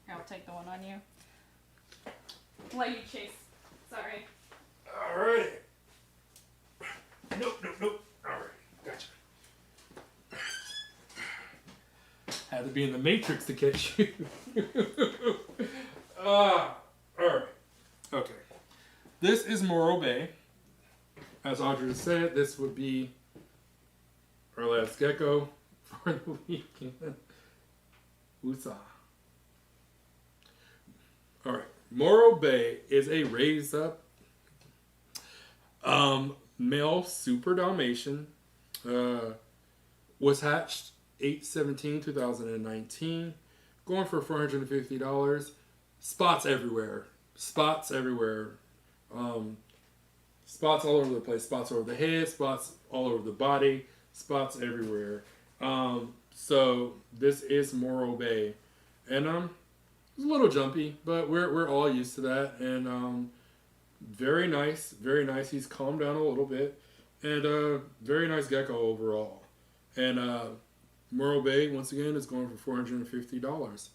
C: here, I'll take the one on you. Let you chase. Sorry.
B: All right. Nope. All right, gotcha. Had to be in the Matrix to catch you. All right. Okay. This is Morro Bay. As Audrey said, this would be our last gecko for the weekend. Woosah. All right. Morro Bay is a raised up male super Dalmatian. Was hatched 8/17/2019. Going for $450. Spots everywhere. Spots all over the place. Spots over the head. Spots all over the body. Spots everywhere. So this is Morro Bay, and it's a little jumpy, but we're all used to that. And very nice. He's calmed down a little bit, and very nice gecko overall. And Morro Bay once again is going for $450.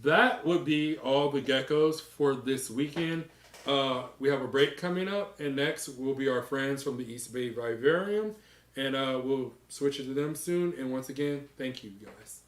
B: That would be all the geckos for this weekend. We have a break coming up, and next will be our friends from the East Bay Vivarium, and we'll switch it to them soon. And once again, thank you guys.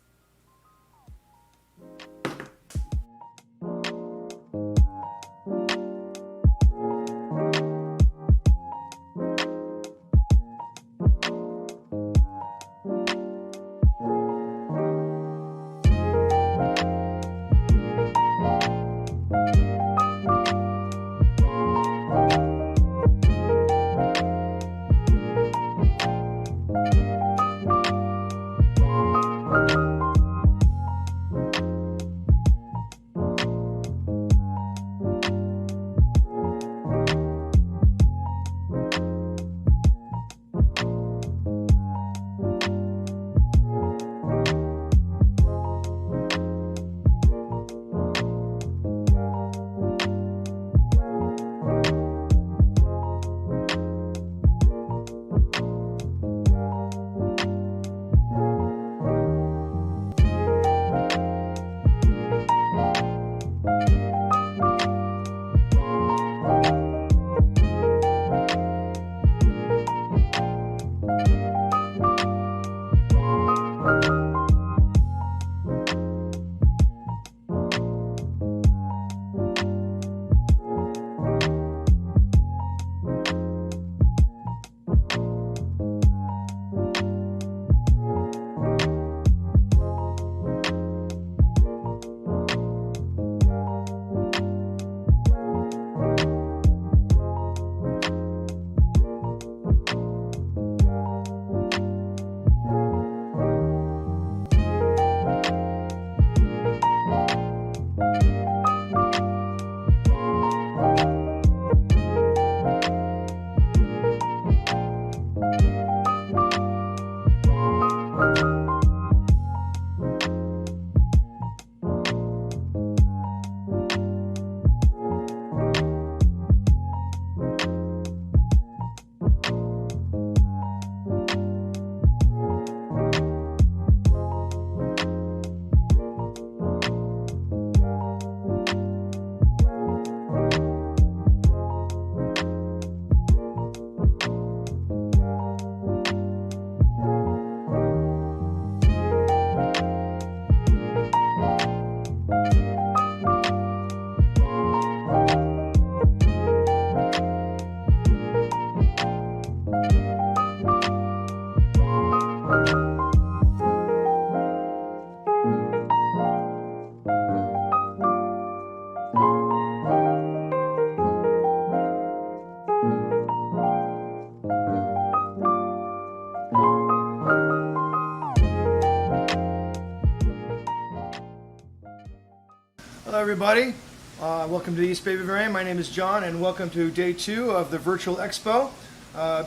D: everybody. Welcome to the East Bay Vivarium. My name is John, and welcome to day 2 of the virtual expo.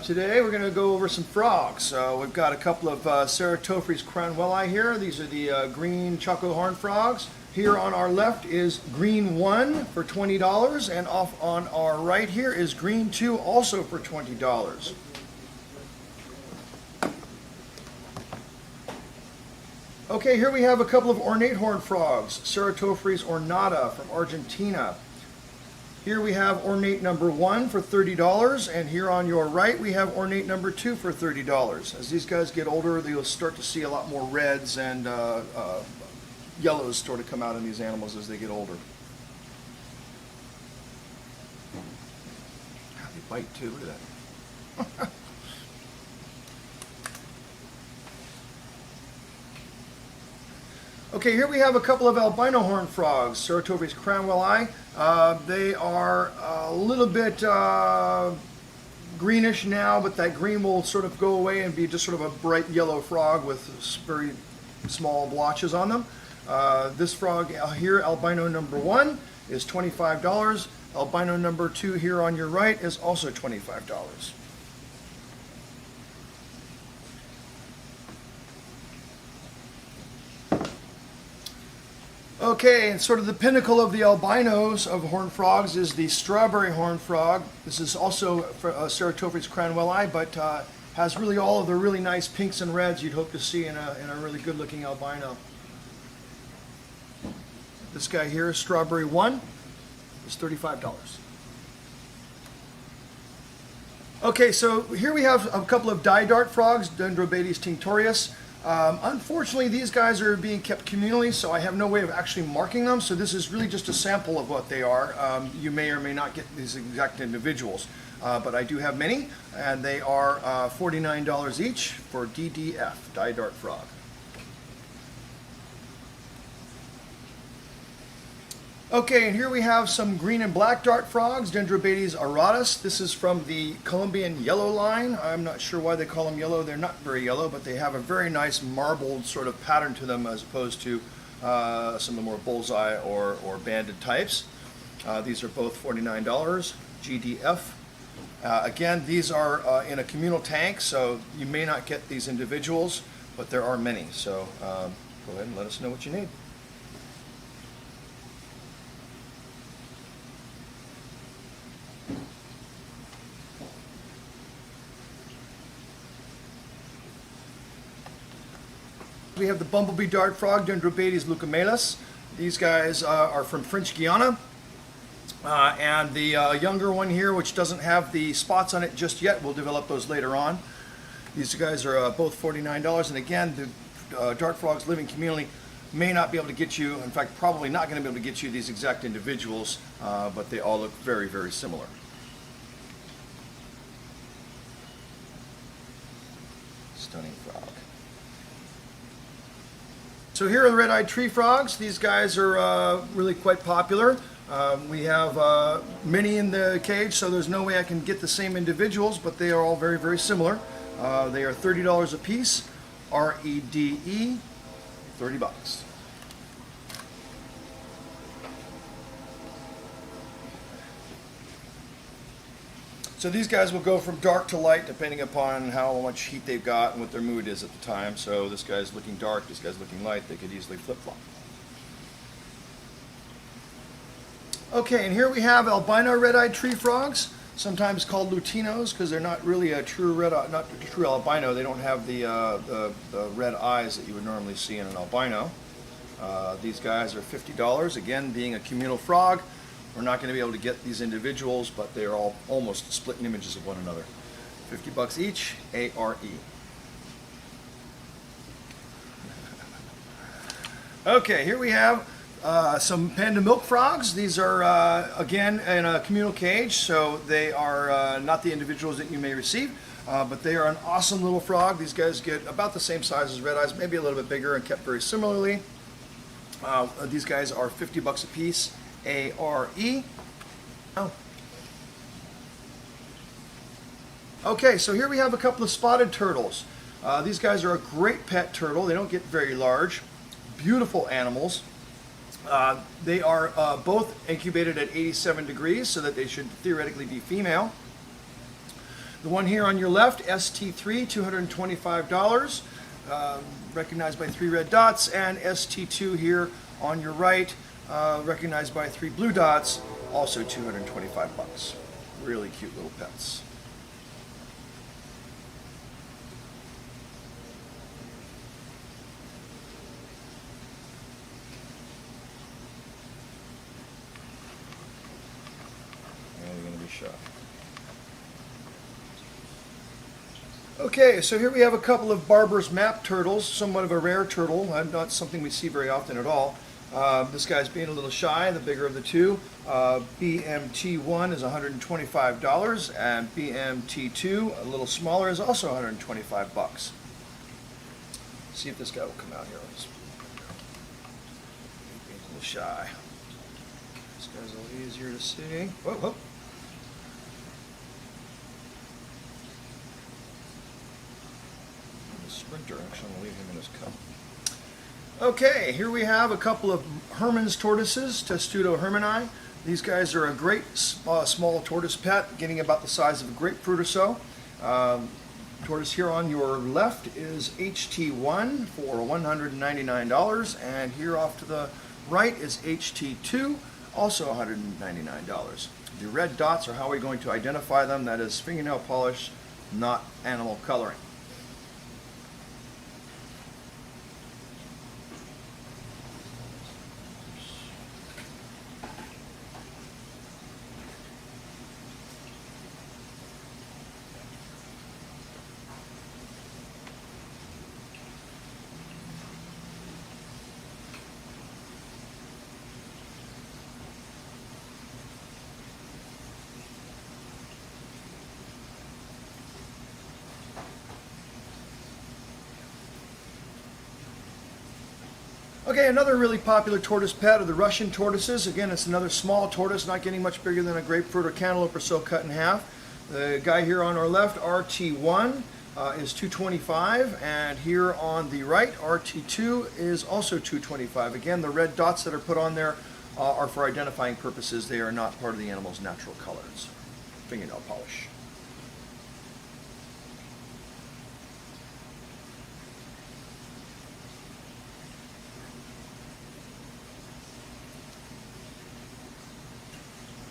D: Today we're going to go over some frogs. We've got a couple of Ceratophrys cranwelli here. These are the green choco horn frogs. Here on our left is green 1 for $20, and off on our right here is green 2 also for $20. Okay, here we have a couple of ornate horned frogs, Ceratophrys ornata from Argentina. Here we have ornate number 1 for $30, and here on your right we have ornate number 2 for $30. As these guys get older, you'll start to see a lot more reds and yellows sort of come out in these animals as they get older. God, they bite too, look at that. Okay, here we have a couple of albino horned frogs, Ceratophrys cranwelli. They are a little bit greenish now, but that green will sort of go away and be just sort of a bright yellow frog with very small blotches on them. This frog here, albino number 1, is $25. Albino number 2 here on your right is also $25. Okay, and sort of the pinnacle of the albinos of horned frogs is the strawberry horned frog. This is also Ceratophrys cranwelli, but has really all of the really nice pinks and reds you'd hope to see in a really good looking albino. This guy here, strawberry 1, is $35. Okay, so here we have a couple of dye-dart frogs, Dendrobates tinctorius. Unfortunately, these guys are being kept communally, so I have no way of actually marking them. So this is really just a sample of what they are. You may or may not get these exact individuals, but I do have many, and they are $49 each for DDF, dye-dart frog. Okay, and here we have some green and black dart frogs, Dendrobates auratus. This is from the Colombian yellow line. I'm not sure why they call them yellow. They're not very yellow, but they have a very nice marbled sort of pattern to them as opposed to some of the more bullseye or banded types. These are both $49, GDF. Again, these are in a communal tank, so you may not get these individuals, but there are many. So go ahead and let us know what you need. We have the bumblebee dart frog, Dendrobates leucomelas. These guys are from French Guiana. And the younger one here, which doesn't have the spots on it just yet, we'll develop those later on. These guys are both $49. And again, the dart frogs living communally may not be able to get you, in fact, probably not going to be able to get you these exact individuals, but they all look very, very similar. Stunning frog. So here are the red-eyed tree frogs. These guys are really quite popular. We have many in the cage, so there's no way I can get the same individuals, but they are all very, very similar. They are $30 a piece, REDE, $30. So these guys will go from dark to light depending upon how much heat they've got and what their mood is at the time. So this guy's looking dark, this guy's looking light, they could easily flip-flop. Okay, and here we have albino red-eyed tree frogs, sometimes called lutinos because they're not really a true not a true albino. They don't have the red eyes that you would normally see in an albino. These guys are $50. Again, being a communal frog, we're not going to be able to get these individuals, but they are all almost split images of one another. $50 each, ARE. Okay, here we have some panda milk frogs. These are, again, in a communal cage, so they are not the individuals that you may receive, but they are an awesome little frog. These guys get about the same size as red eyes, maybe a little bit bigger and kept very similarly. These guys are $50 a piece. ARE. Oh. Okay, so here we have a couple of spotted turtles. These guys are a great pet turtle. They don't get very large. Beautiful animals. They are both incubated at 87 degrees, so that they should theoretically be female. The one here on your left, ST3, $225, recognized by 3 red dots, and ST2 here on your right, recognized by 3 blue dots, also 225 bucks. Really cute little pets. And you're going to be shy. Okay, so here we have a couple of Barber's Map turtles, somewhat of a rare turtle, not something we see very often at all. This guy's being a little shy, the bigger of the two. BMT1 is $125, and BMT2, a little smaller, is also 125 bucks. See if this guy will come out here. He's being a little shy. This guy's a little easier to see. Whoa, whoa. Sprinter, actually, I'm going to leave him in his cup. Okay, here we have a couple of Hermann's tortoises, Testudo hermanni. These guys are a great small tortoise pet, getting about the size of a grapefruit or so. Tortoise here on your left is HT1 for $199, and here off to the right is HT2, also $199. The red dots are how we're going to identify them. That is fingernail polish, not animal coloring. Okay, another really popular tortoise pet are the Russian tortoises. Again, it's another small tortoise, not getting much bigger than a grapefruit or cantaloupe or so cut in half. The guy here on our left, RT1, is $225, and here on the right, RT2 is also $225. Again, the red dots that are put on there are for identifying purposes. They are not part of the animal's natural colors. Fingernail polish.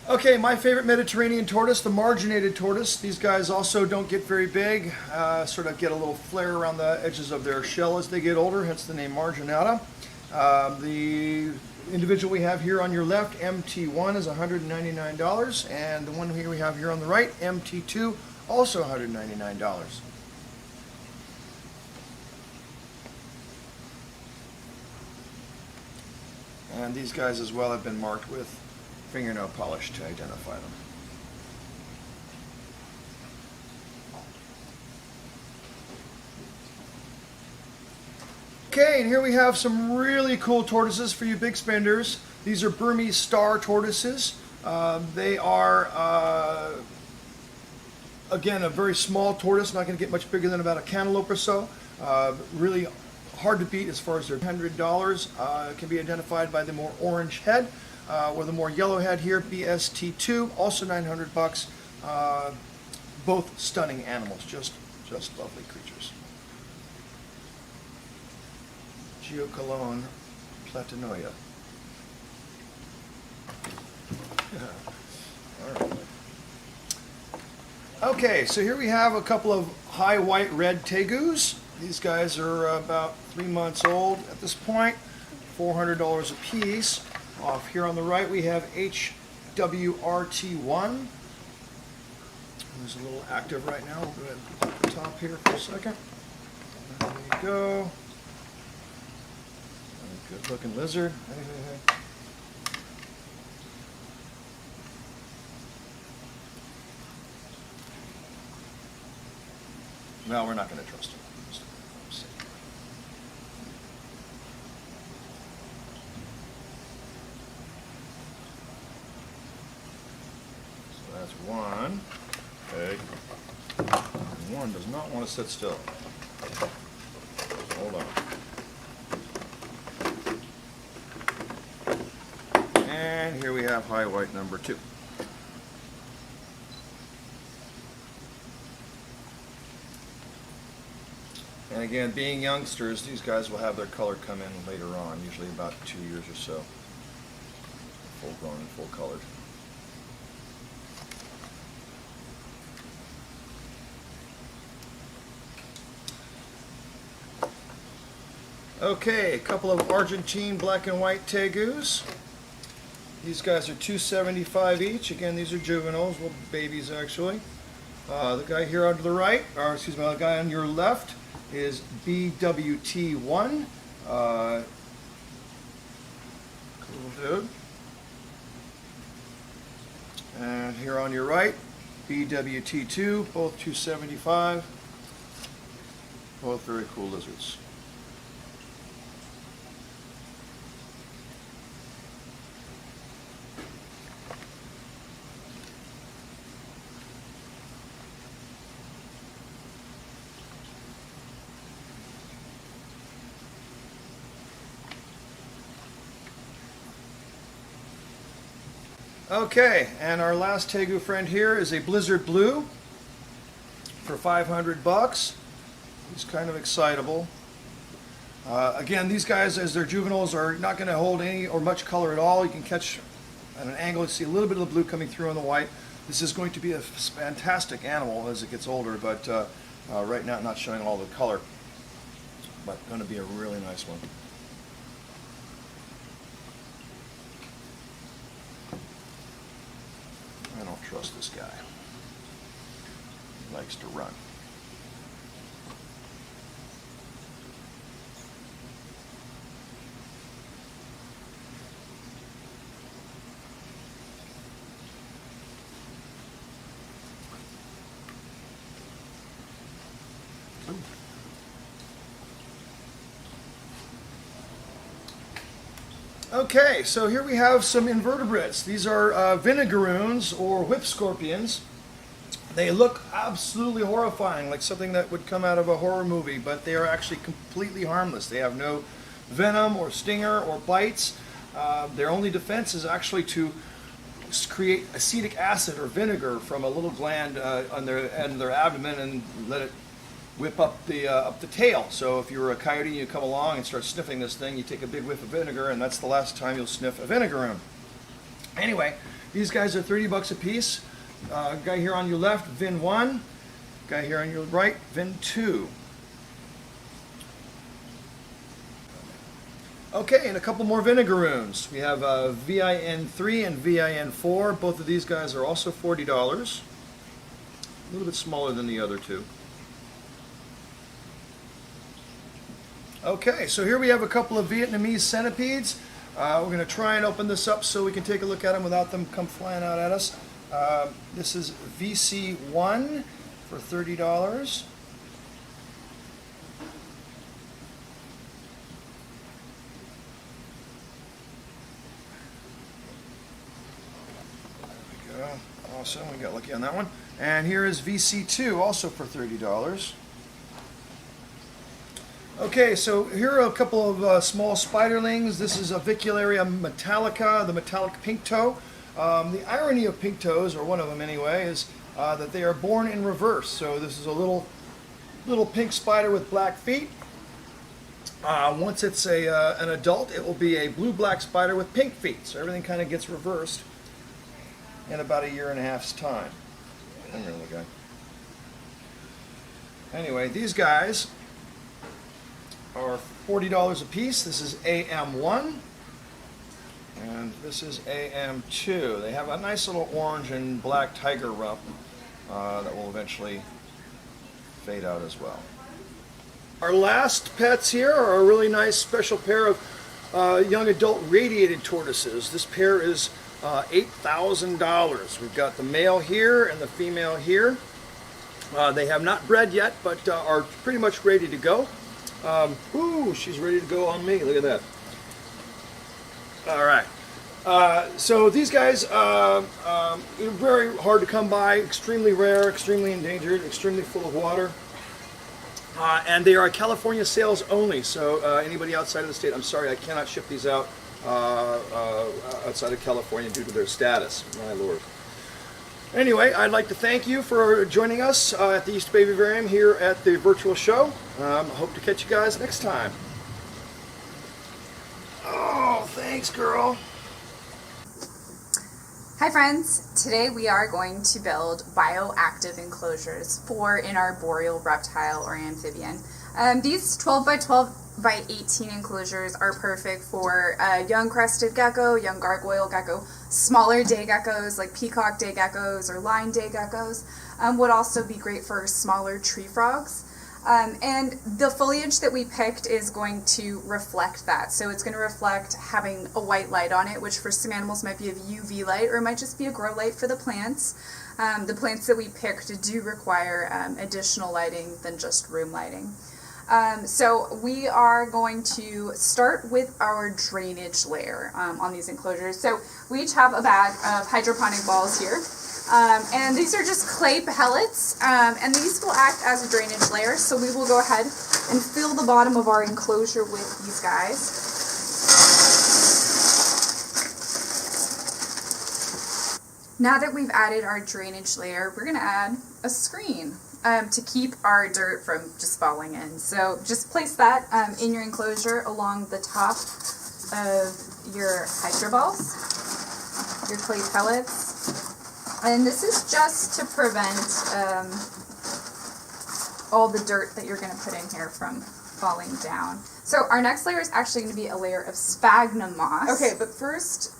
D: Okay, my favorite Mediterranean tortoise, the marginated tortoise. These guys also don't get very big, sort of get a little flare around the edges of their shell as they get older, hence the name marginata. The individual we have here on your left, MT1, is $199, and the one here we have here on the right, MT2, also $199. And these guys as well have been marked with fingernail polish to identify them. Okay, and here we have some really cool tortoises for you big spenders. These are Burmese star tortoises. They are, again, a very small tortoise, not going to get much bigger than about a cantaloupe or so. Really hard to beat as far as their $100. Can be identified by the more orange head. Or the more yellow head here, BST2, also 900 bucks. Both stunning animals, just lovely creatures. Geocologne platanoia. All right. Okay, so here we have a couple of high white red tegus. These guys are about 3 months old at this point, $400 a piece. Off here on the right we have HWRT1, who's a little active right now. We'll go ahead and pop the top here for a second. There you go. Good looking lizard. No, we're not going to trust him. That's one egg. One does not want to sit still. Hold on. here we have high white number 2. And again, being youngsters, these guys will have their color come in later on, usually about 2 years or so. Full grown and full colored. Okay, a couple of Argentine black and white tegus. These guys are $2.75 each. Again, these are juveniles, little babies actually. The guy here on the right, or excuse me, the guy on your left is BWT1. Cool dude. And here on your right, BWT2, both $2.75. Both very cool lizards. Okay, and our last tegu friend here is a Blizzard Blue for $500. He's kind of excitable. Again, these guys, as they're juveniles, are not going to hold any or much color at all. You can catch at an angle, you see a little bit of the blue coming through on the white. This is going to be a fantastic animal as it gets older, but right now not showing all the color. But going to be a really nice one. I don't trust this guy. He likes to run. Okay, so here we have some invertebrates. These are vinegaroons or whip scorpions. They look absolutely horrifying, like something that would come out of a horror movie, but they are actually completely harmless. They have no venom or stinger or bites. Their only defense is actually to create acetic acid or vinegar from a little gland on their abdomen and let it whip up the tail. So if you're a coyote and you come along and start sniffing this thing, you take a big whiff of vinegar, and that's the last time you'll sniff a vinegaroon. Anyway, these guys are $30 a piece. Guy here on your left, Vin 1. Guy here on your right, Vin 2. Okay, and a couple more vinegaroons. We have VIN 3 and VIN 4. Both of these guys are also $40. A little bit smaller than the other two. Okay, so here we have a couple of Vietnamese centipedes. We're going to try and open this up so we can take a look at them without them come flying out at us. This is VC1 for $30. There we go. Awesome, we got lucky on that one. And here is VC2, also for $30. Okay, so here are a couple of small spiderlings. This is Avicularia metallica, the metallic pink toe. The irony of pink toes, or one of them anyway, is that they are born in reverse. So this is a little pink spider with black feet. Once it's an adult, it will be a blue-black spider with pink feet. So everything kind of gets reversed in about a year and a half's time. Come here, little guy. Anyway, these guys are $40 a piece. This is AM1 and this is AM2. They have a nice little orange and black tiger rump that will eventually fade out as well. Our last pets here are a really nice special pair of young adult radiated tortoises. This pair is $8,000. We've got the male here and the female here. They have not bred yet, but are pretty much ready to go. Ooh, she's ready to go on me. Look at that. All right. So these guys are very hard to come by, extremely rare, extremely endangered, extremely full of water. And they are California sales only. So anybody outside of the state, I'm sorry, I cannot ship these out outside of California due to their status. My lord. Anyway, I'd like to thank you for joining us at the East Bay Vivarium here at the virtual show. I hope to catch you guys next time. Oh, thanks, girl.
C: Hi friends, today we are going to build bioactive enclosures for an arboreal reptile or amphibian. These 12 by 12 by 18 enclosures are perfect for young crested gecko, young gargoyle gecko, smaller day geckos like peacock day geckos or line day geckos. Would also be great for smaller tree frogs. And the foliage that we picked is going to reflect that. So it's going to reflect having a white light on it, which for some animals might be a UV light or it might just be a grow light for the plants. The plants that we picked do require additional lighting than just room lighting. So we are going to start with our drainage layer on these enclosures. So we each have a bag of hydroponic balls here. And these are just clay pellets, and these will act as a drainage layer, so we will go ahead and fill the bottom of our enclosure with these guys. Now that we've added our drainage layer, we're going to add a screen to keep our dirt from just falling in. So just place that in your enclosure along the top of your hydro balls, your clay pellets. And this is just to prevent all the dirt that you're going to put in here from falling down. So our next layer is actually going to be a layer of sphagnum moss.
E: Okay, but first,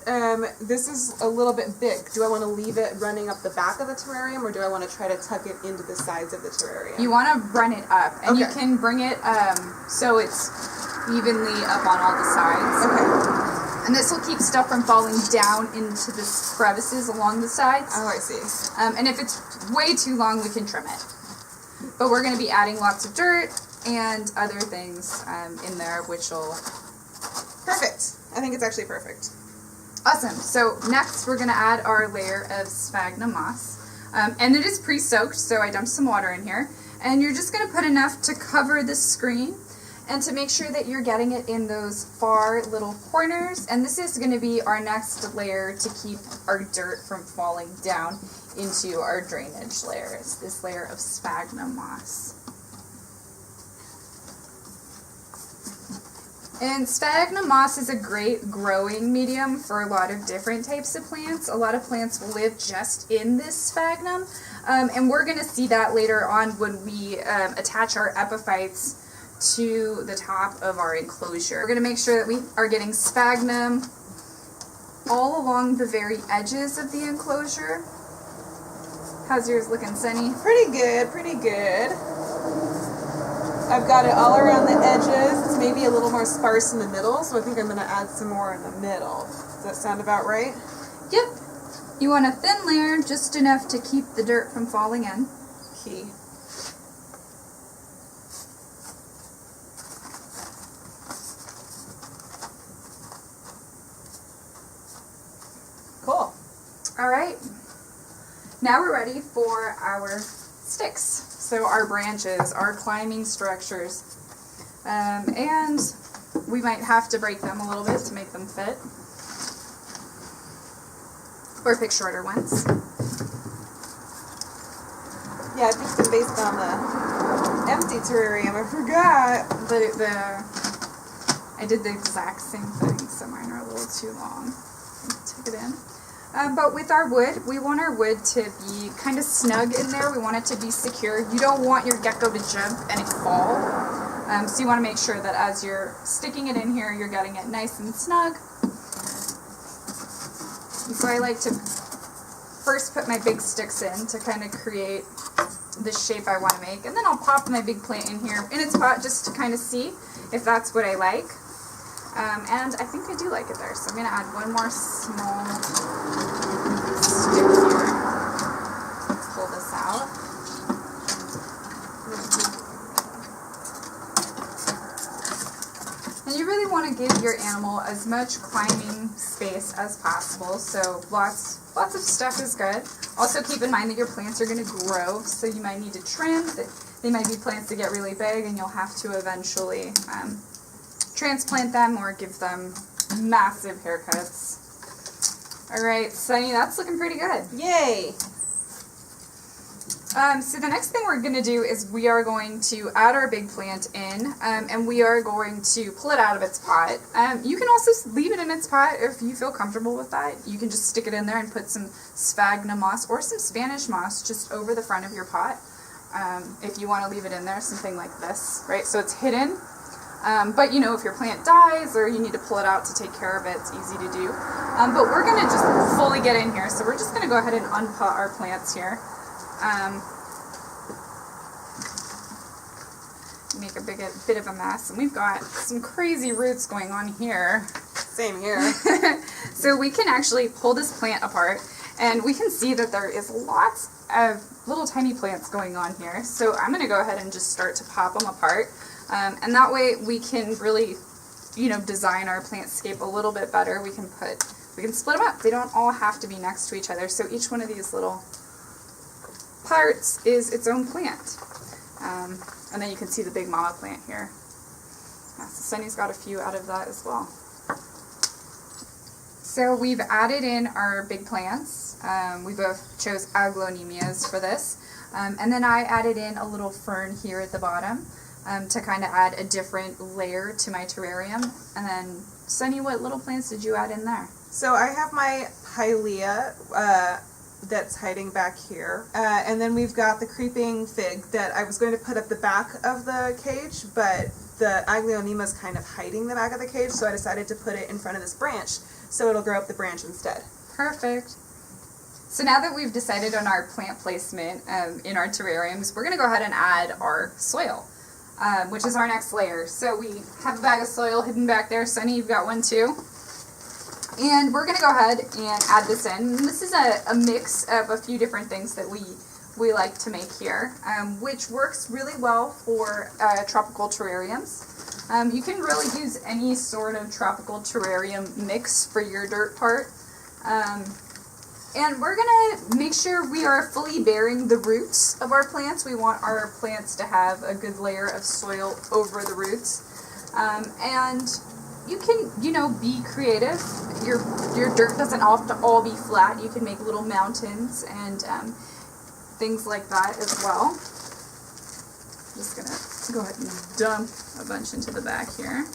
E: this is a little bit big. Do I want to leave it running up the back of the terrarium, or do I want to try to tuck it into the sides of the terrarium?
C: You want to run it up, and you
E: Okay.
C: can bring it so it's evenly up on all the sides.
E: Okay.
C: And this will keep stuff from falling down into the crevices along the sides.
E: Oh, I see.
C: And if it's way too long, we can trim it. But we're going to be adding lots of dirt and other things in there, which will...
E: Perfect. I think it's actually perfect.
C: Awesome. So next, we're going to add our layer of sphagnum moss. And it is pre-soaked, so I dumped some water in here. And you're just going to put enough to cover the screen and to make sure that you're getting it in those far little corners. And this is going to be our next layer to keep our dirt from falling down into our drainage layer. It's this layer of sphagnum moss. And sphagnum moss is a great growing medium for a lot of different types of plants. A lot of plants will live just in this sphagnum. And we're going to see that later on when we attach our epiphytes to the top of our enclosure. We're going to make sure that we are getting sphagnum all along the very edges of the enclosure. How's yours looking, Sunny?
E: Pretty good, pretty good. I've got it all around the edges. It's maybe a little more sparse in the middle, so I think I'm going to add some more in the middle. Does that sound about right?
C: Yep. You want a thin layer, just enough to keep the dirt from falling in.
E: Key. Cool.
C: All right. Now we're ready for our sticks. So our branches, our climbing structures. And we might have to break them a little bit to make them fit. Or pick shorter ones.
E: Yeah, I picked them based on the empty terrarium. I forgot.
C: I did the exact same thing, so mine are a little too long. Take it in. But with our wood, we want our wood to be kind of snug in there. We want it to be secure. You don't want your gecko to jump and it fall. So you want to make sure that as you're sticking it in here, you're getting it nice and snug. And so I like to first put my big sticks in to kind of create the shape I want to make. And then I'll pop my big plant in here in its pot just to kind of see if that's what I like. And I think I do like it there. So I'm going to add one more small stick here. Let's pull this out. And you really want to give your animal as much climbing space as possible. So lots of stuff is good. Also keep in mind that your plants are going to grow, so you might need to trim. They might be plants that get really big and you'll have to eventually transplant them or give them massive haircuts. All right, Sunny, that's looking pretty good.
E: Yay!
C: So the next thing we're going to do is we are going to add our big plant in, and we are going to pull it out of its pot. You can also leave it in its pot if you feel comfortable with that. You can just stick it in there and put some sphagnum moss or some Spanish moss just over the front of your pot. If you want to leave it in there, something like this, right? So it's hidden. But you know, if your plant dies or you need to pull it out to take care of it, it's easy to do. But we're going to just fully get in here. So we're just going to go ahead and unpot our plants here. Make a bit of a mess, and we've got some crazy roots going on here.
E: Same here.
C: So we can actually pull this plant apart, and we can see that there is lots of little tiny plants going on here. So I'm going to go ahead and just start to pop them apart, and that way we can really, you know, design our plantscape a little bit better. We can split them up. They don't all have to be next to each other. So each one of these little parts is its own plant. And then you can see the big mama plant here. Yeah, so Sunny's got a few out of that as well. So we've added in our big plants. We both chose aglaonemias for this. And then I added in a little fern here at the bottom to kind of add a different layer to my terrarium. And then, Sunny, what little plants did you add in there?
E: So I have my pilea that's hiding back here. And then we've got the creeping fig that I was going to put at the back of the cage, but the aglaonema is kind of hiding the back of the cage, so I decided to put it in front of this branch, so it'll grow up the branch instead.
C: Perfect. So now that we've decided on our plant placement in our terrariums, we're going to go ahead and add our soil, which is our next layer. So we have a bag of soil hidden back there. Sunny, you've got one too. And we're going to go ahead and add this in. And this is a mix of a few different things that we like to make here, which works really well for tropical terrariums. You can really use any sort of tropical terrarium mix for your dirt part. And we're going to make sure we are fully bearing the roots of our plants. We want our plants to have a good layer of soil over the roots. And you can, you know, be creative. Your dirt doesn't have to all be flat. You can make little mountains and things like that as well. I'm just going to go ahead and dump a bunch into the back here.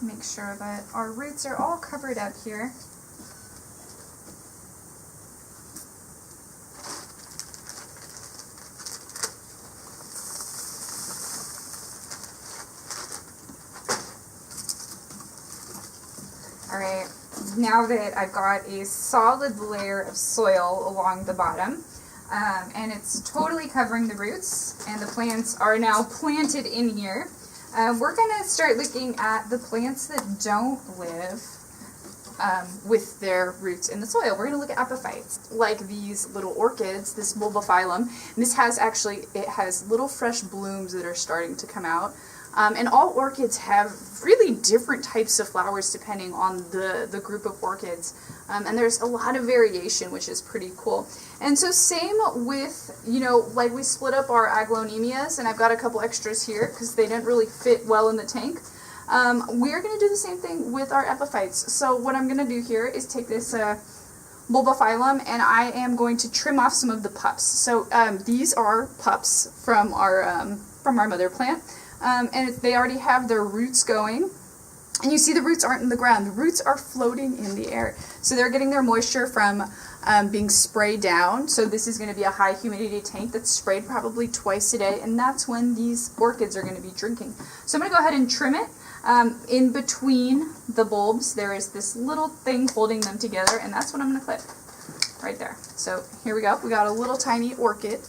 C: Make sure that our roots are all covered up here. Alright, now that I've got a solid layer of soil along the bottom, and it's totally covering the roots, and the plants are now planted in here, we're going to start looking at the plants that don't live with their roots in the soil. We're going to look at epiphytes, like these little orchids, this bulbophyllum. And this has it has little fresh blooms that are starting to come out. And all orchids have really different types of flowers depending on the group of orchids. And there's a lot of variation, which is pretty cool. And so same with, you know, like we split up our aglaonemias, and I've got a couple extras here because they didn't really fit well in the tank. We're going to do the same thing with our epiphytes. So what I'm going to do here is take this bulbophyllum, and I am going to trim off some of the pups. So these are pups from our mother plant. And they already have their roots going. And you see the roots aren't in the ground. The roots are floating in the air. So they're getting their moisture from being sprayed down. So this is going to be a high humidity tank that's sprayed probably twice a day. And that's when these orchids are going to be drinking. So I'm going to go ahead and trim it. In between the bulbs, there is this little thing holding them together. And that's what I'm going to clip right there. So here we go. We got a little tiny orchid.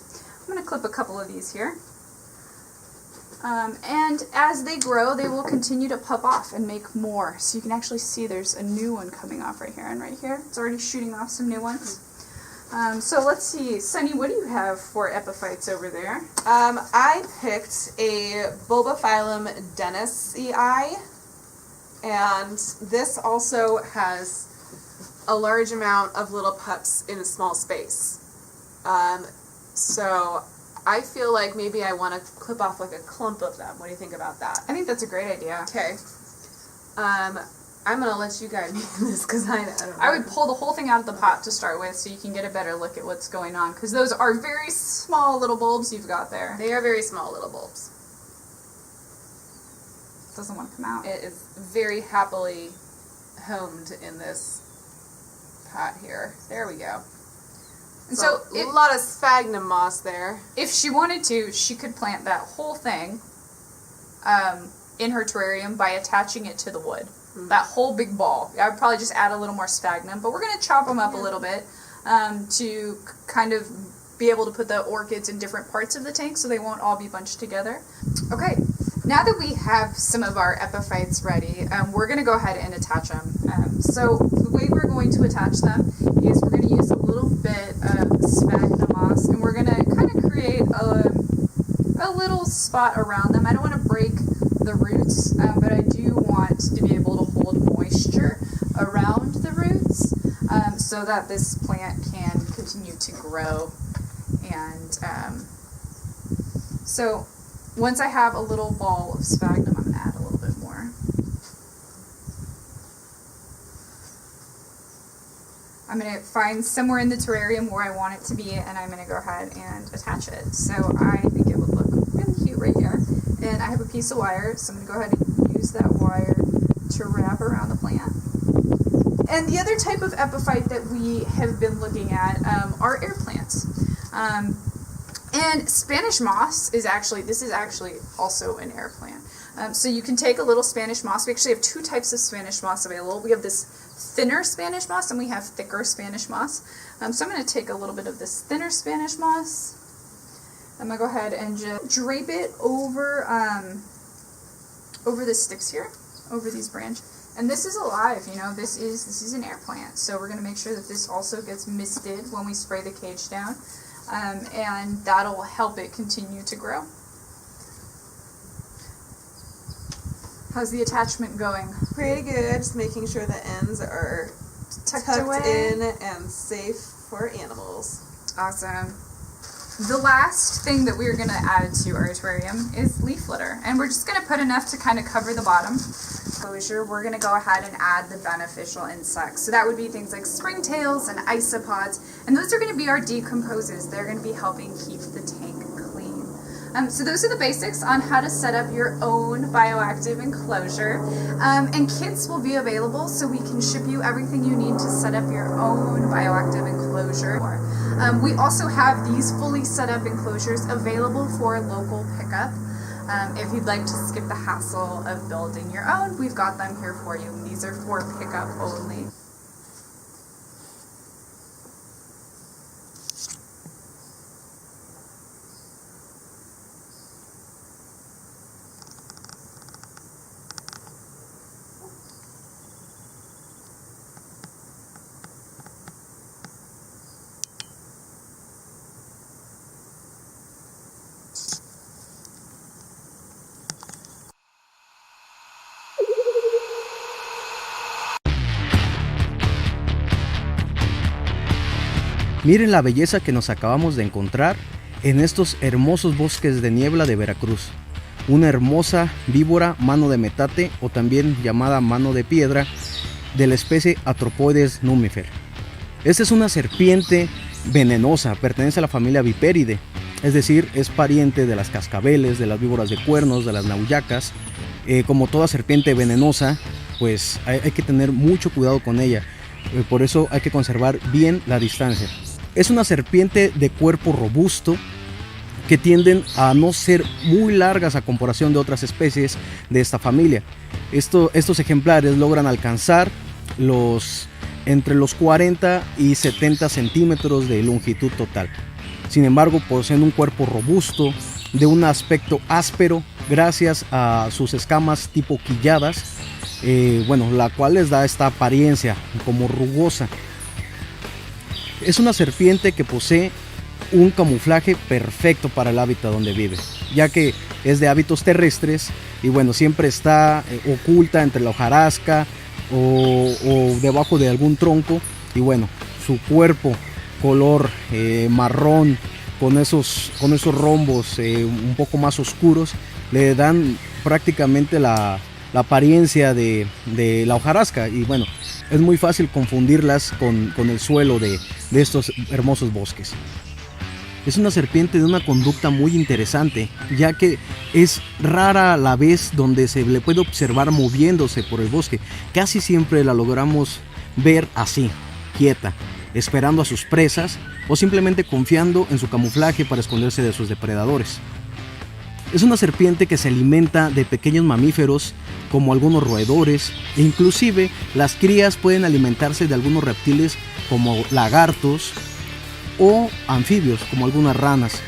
C: I'm going to clip a couple of these here. And as they grow, they will continue to puff off and make more. So you can actually see there's a new one coming off right here and right here. It's already shooting off some new ones. So let's see. Sunny, what do you have for epiphytes over there?
E: I picked a bulbophyllum dennisii, and this also has a large amount of little pups in a small space. So I feel like maybe I want to clip off like a clump of them. What do you think about that?
C: I think that's a great idea.
E: Okay. I'm going to let you guide me in this because I don't know.
C: I would pull the whole thing out of the pot to start with so you can get a better look at what's going on, because those are very small little bulbs you've got there.
E: They are very small little bulbs.
C: Doesn't want to come out.
E: It is very happily homed in this pot here. There we go.
C: And
E: So a lot of sphagnum moss there.
C: if she wanted to, she could plant that whole thing in her terrarium by attaching it to the wood. That whole big ball. I would probably just add a little more sphagnum, but we're going to chop them up a little bit to kind of be able to put the orchids in different parts of the tank so they won't all be bunched together. Okay, now that we have some of our epiphytes ready, we're going to go ahead and attach them. So the way we're going to attach them is we're going to use a little bit of sphagnum moss, and we're going to kind of create a little spot around them. I don't want to break the roots, but I do want to be able to hold moisture around the roots so that this plant can continue to grow. And so once I have a little ball of sphagnum, I'm going to add a little bit more. I'm going to find somewhere in the terrarium where I want it to be, and I'm going to go ahead and attach it. So I think it would look really cute right here. And I have a piece of wire, so I'm going to go ahead and use that wire to wrap around the plant. And the other type of epiphyte that we have been looking at are air plants. And Spanish moss is actually also an air plant. So you can take a little Spanish moss. We actually have two types of Spanish moss available. We have this thinner Spanish moss and we have thicker Spanish moss. So I'm going to take a little bit of this thinner Spanish moss. I'm going to go ahead and just drape it over the sticks here, over these branches. And this is alive, you know, this is an air plant. So we're going to make sure that this also gets misted when we spray the cage down. And that'll help it continue to grow. How's the attachment going?
E: Pretty good. Just making sure the ends are tucked
C: away
E: in and safe for animals.
C: Awesome. The last thing that we're going to add to our terrarium is leaf litter. And we're just going to put enough to kind of cover the bottom. Enclosure, we're going to go ahead and add the beneficial insects. So that would be things like springtails and isopods. And those are going to be our decomposers. They're going to be helping keep the tank clean. So those are the basics on how to set up your own bioactive enclosure. And kits will be available so we can ship you everything you need to set up your own bioactive enclosure. We also have these fully set up enclosures available for local pickup. If you'd like to skip the hassle of building your own, we've got them here for you. These are for pickup only.
F: Miren la belleza que nos acabamos de encontrar en estos hermosos bosques de niebla de Veracruz. Una hermosa víbora mano de metate, o también llamada mano de piedra, de la especie Arthropodes numifer. Esta es una serpiente venenosa, pertenece a la familia Viperidae, es decir, es pariente de las cascabeles, de las víboras de cuernos, de las nauyacas. Como toda serpiente venenosa, pues hay que tener mucho cuidado con ella. Por eso hay que conservar bien la distancia. Es una serpiente de cuerpo robusto que tienden a no ser muy largas a comparación de otras especies de esta familia. Estos ejemplares logran alcanzar entre los 40 y 70 centímetros de longitud total. Sin embargo, poseen un cuerpo robusto, de un aspecto áspero, gracias a sus escamas tipo quilladas, la cual les da esta apariencia como rugosa. Es una serpiente que posee un camuflaje perfecto para el hábitat donde vive, ya que es de hábitos terrestres y siempre está oculta entre la hojarasca o debajo de algún tronco, y su cuerpo color marrón con esos rombos un poco más oscuros, le dan prácticamente la apariencia de la hojarasca, y bueno, es muy fácil confundirlas con el suelo de estos hermosos bosques. Es una serpiente de una conducta muy interesante, ya que es rara la vez donde se le puede observar moviéndose por el bosque. Casi siempre la logramos ver así, quieta, esperando a sus presas o simplemente confiando en su camuflaje para esconderse de sus depredadores. Es una serpiente que se alimenta de pequeños mamíferos como algunos roedores, e inclusive las crías pueden alimentarse de algunos reptiles como lagartos o anfibios como algunas ranas.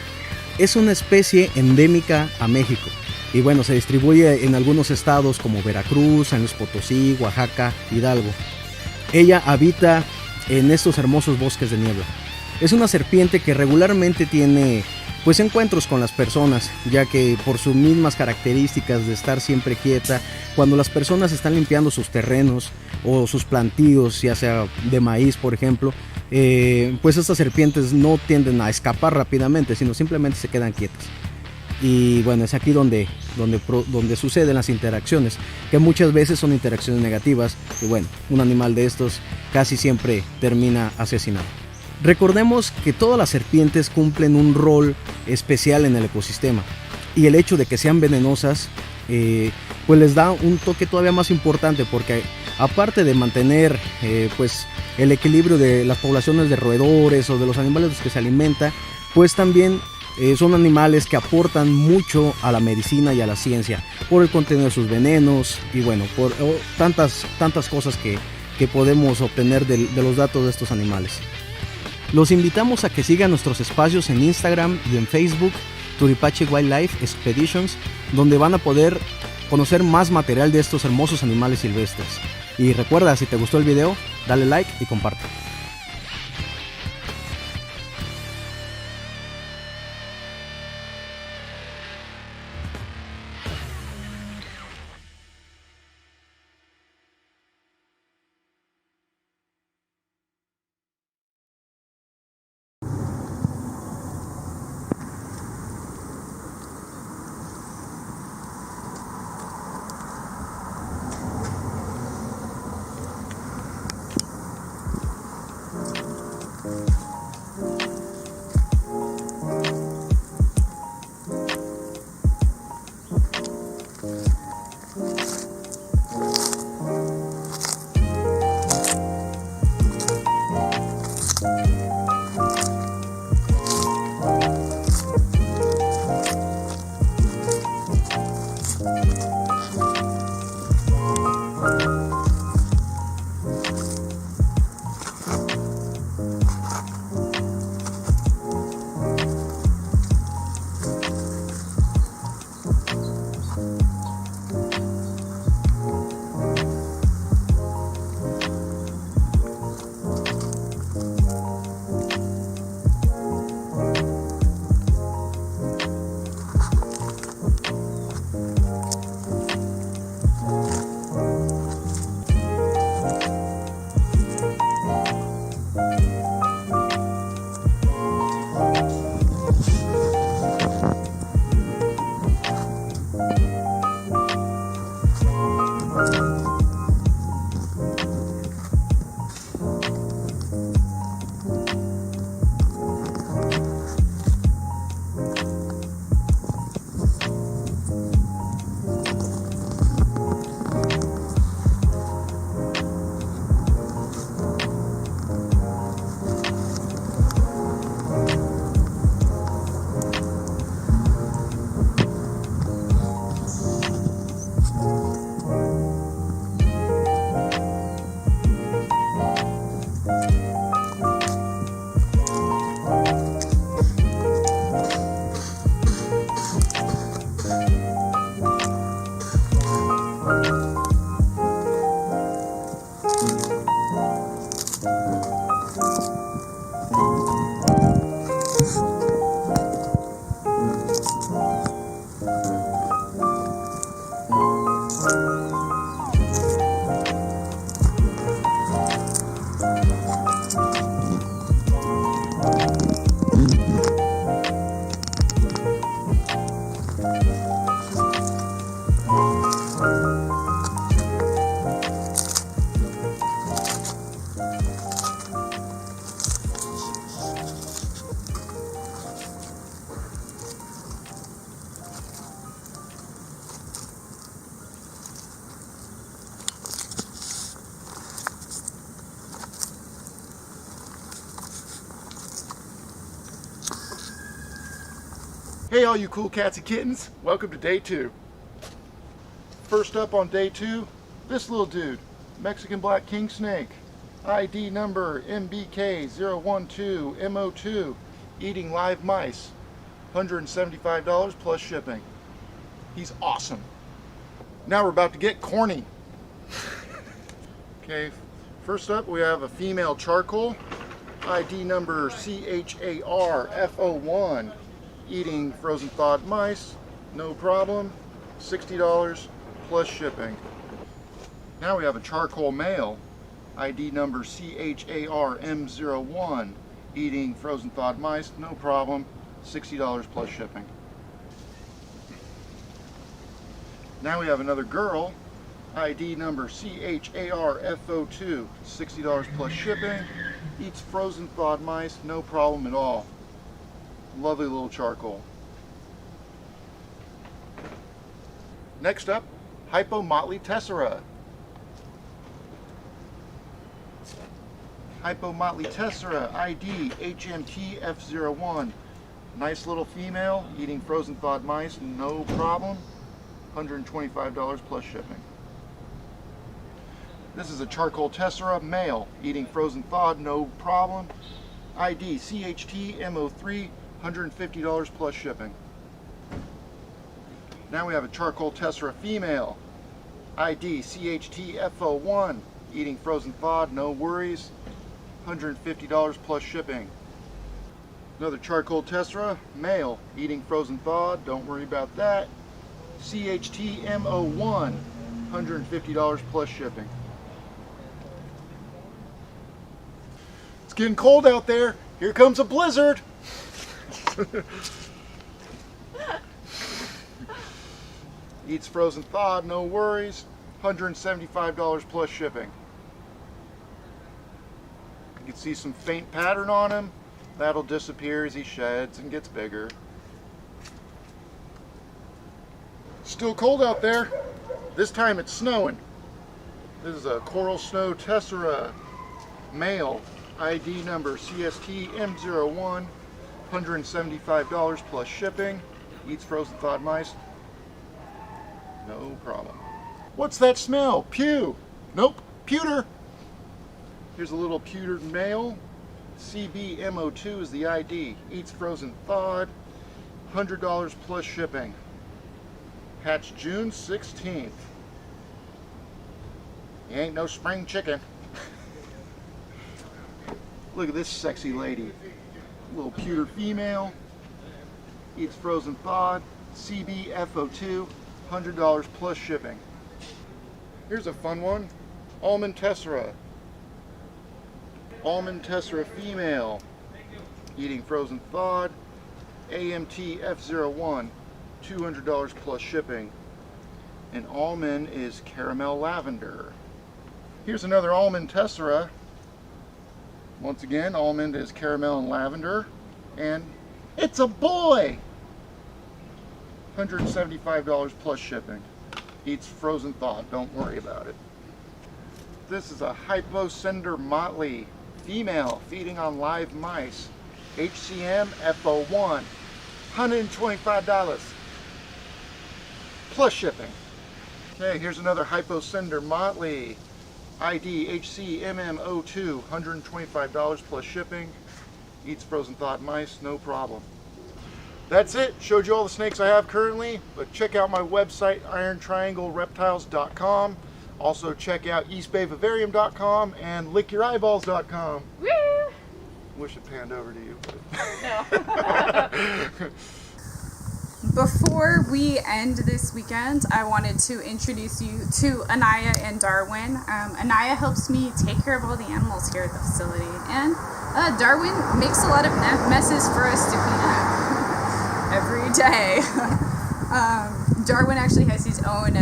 F: Es una especie endémica a México y bueno, se distribuye en algunos estados como Veracruz, San Luis Potosí, Oaxaca, Hidalgo. Ella habita en estos hermosos bosques de niebla. Es una serpiente que regularmente tiene pues encuentros con las personas, ya que por sus mismas características de estar siempre quieta, cuando las personas están limpiando sus terrenos o sus plantíos, ya sea de maíz por ejemplo, pues estas serpientes no tienden a escapar rápidamente, sino simplemente se quedan quietas. Y bueno, es aquí donde suceden las interacciones, que muchas veces son interacciones negativas, y bueno, un animal de estos casi siempre termina asesinado. Recordemos que todas las serpientes cumplen un rol especial en el ecosistema, y el hecho de que sean venenosas pues les da un toque todavía más importante, porque aparte de mantener pues el equilibrio de las poblaciones de roedores o de los animales de los que se alimenta, pues también son animales que aportan mucho a la medicina y a la ciencia por el contenido de sus venenos y bueno, por tantas cosas que podemos obtener de los datos de estos animales. Los invitamos a que sigan nuestros espacios en Instagram y en Facebook, Turipache Wildlife Expeditions, donde van a poder conocer más material de estos hermosos animales silvestres. Y recuerda, si te gustó el video, dale like y comparte.
D: Hey all you cool cats and kittens, welcome to day 2. First up on day 2, this little dude, Mexican black king snake, ID number MBK012MO2, eating live mice, $175 plus shipping. He's awesome. Now we're about to get corny. Okay, first up we have a female charcoal, ID number CHARFO1, eating frozen thawed mice, no problem, $60 plus shipping. Now we have a charcoal male, ID number CHARM01, eating frozen thawed mice, no problem, $60 plus shipping. Now we have another girl, ID number CHARFO2, $60 plus shipping, eats frozen thawed mice, no problem at all. Lovely little charcoal. Next up, Hypomotley tessera. Hypomotley tessera, ID HMTF01. Nice little female, eating frozen thawed mice, no problem. $125 plus shipping. This is a charcoal tessera, male, eating frozen thawed, no problem. ID CHTMO3, $150 plus shipping. Now we have a charcoal tessera female, ID CHTFO1, eating frozen thawed, no worries, $150 plus shipping. Another charcoal tessera, male, eating frozen thawed, don't worry about that. CHTMO1, $150 plus shipping. It's getting cold out there. Here comes a blizzard. Eats frozen thawed, no worries, $175 plus shipping. You can see some faint pattern on him. That'll disappear as he sheds and gets bigger. Still cold out there. This time it's snowing. This is a coral snow tessera, male, ID number CSTM01, $175 plus shipping. Eats frozen thawed mice, no problem. What's that smell? Pew. Nope, pewter. Here's a little pewtered male. CBMO2 is the ID. Eats frozen thawed, $100 plus shipping. Hatched June 16th. He ain't no spring chicken. Look at this sexy lady. Little pewter female. Eats frozen thawed. CBFO2, $100 plus shipping. Here's a fun one. Almond tessera. Almond tessera female. Eating frozen thawed. AMTF01, $200 plus shipping. And almond is caramel lavender. Here's another almond tessera. Once again, almond is caramel and lavender. And it's a boy! $175 plus shipping. Eats frozen thawed, don't worry about it. This is a Hypocender motley, female, feeding on live mice. HCM FO1, $125 plus shipping. Okay, here's another Hypocender motley, ID HCMM02, $125 plus shipping. Eats frozen thawed mice, no problem. That's it. Showed you all the snakes I have currently, but check out my website, irontrianglereptiles.com. Also check out eastbayvivarium.com and lickyourieyeballs.com.
C: Woo!
D: Wish it panned over to you.
C: No.
A: Before we end this weekend, I wanted to introduce you to Anaya and Darwin. Anaya helps me take care of all the animals here at the facility, and Darwin makes a lot of messes for us to clean up every day. Darwin actually has his own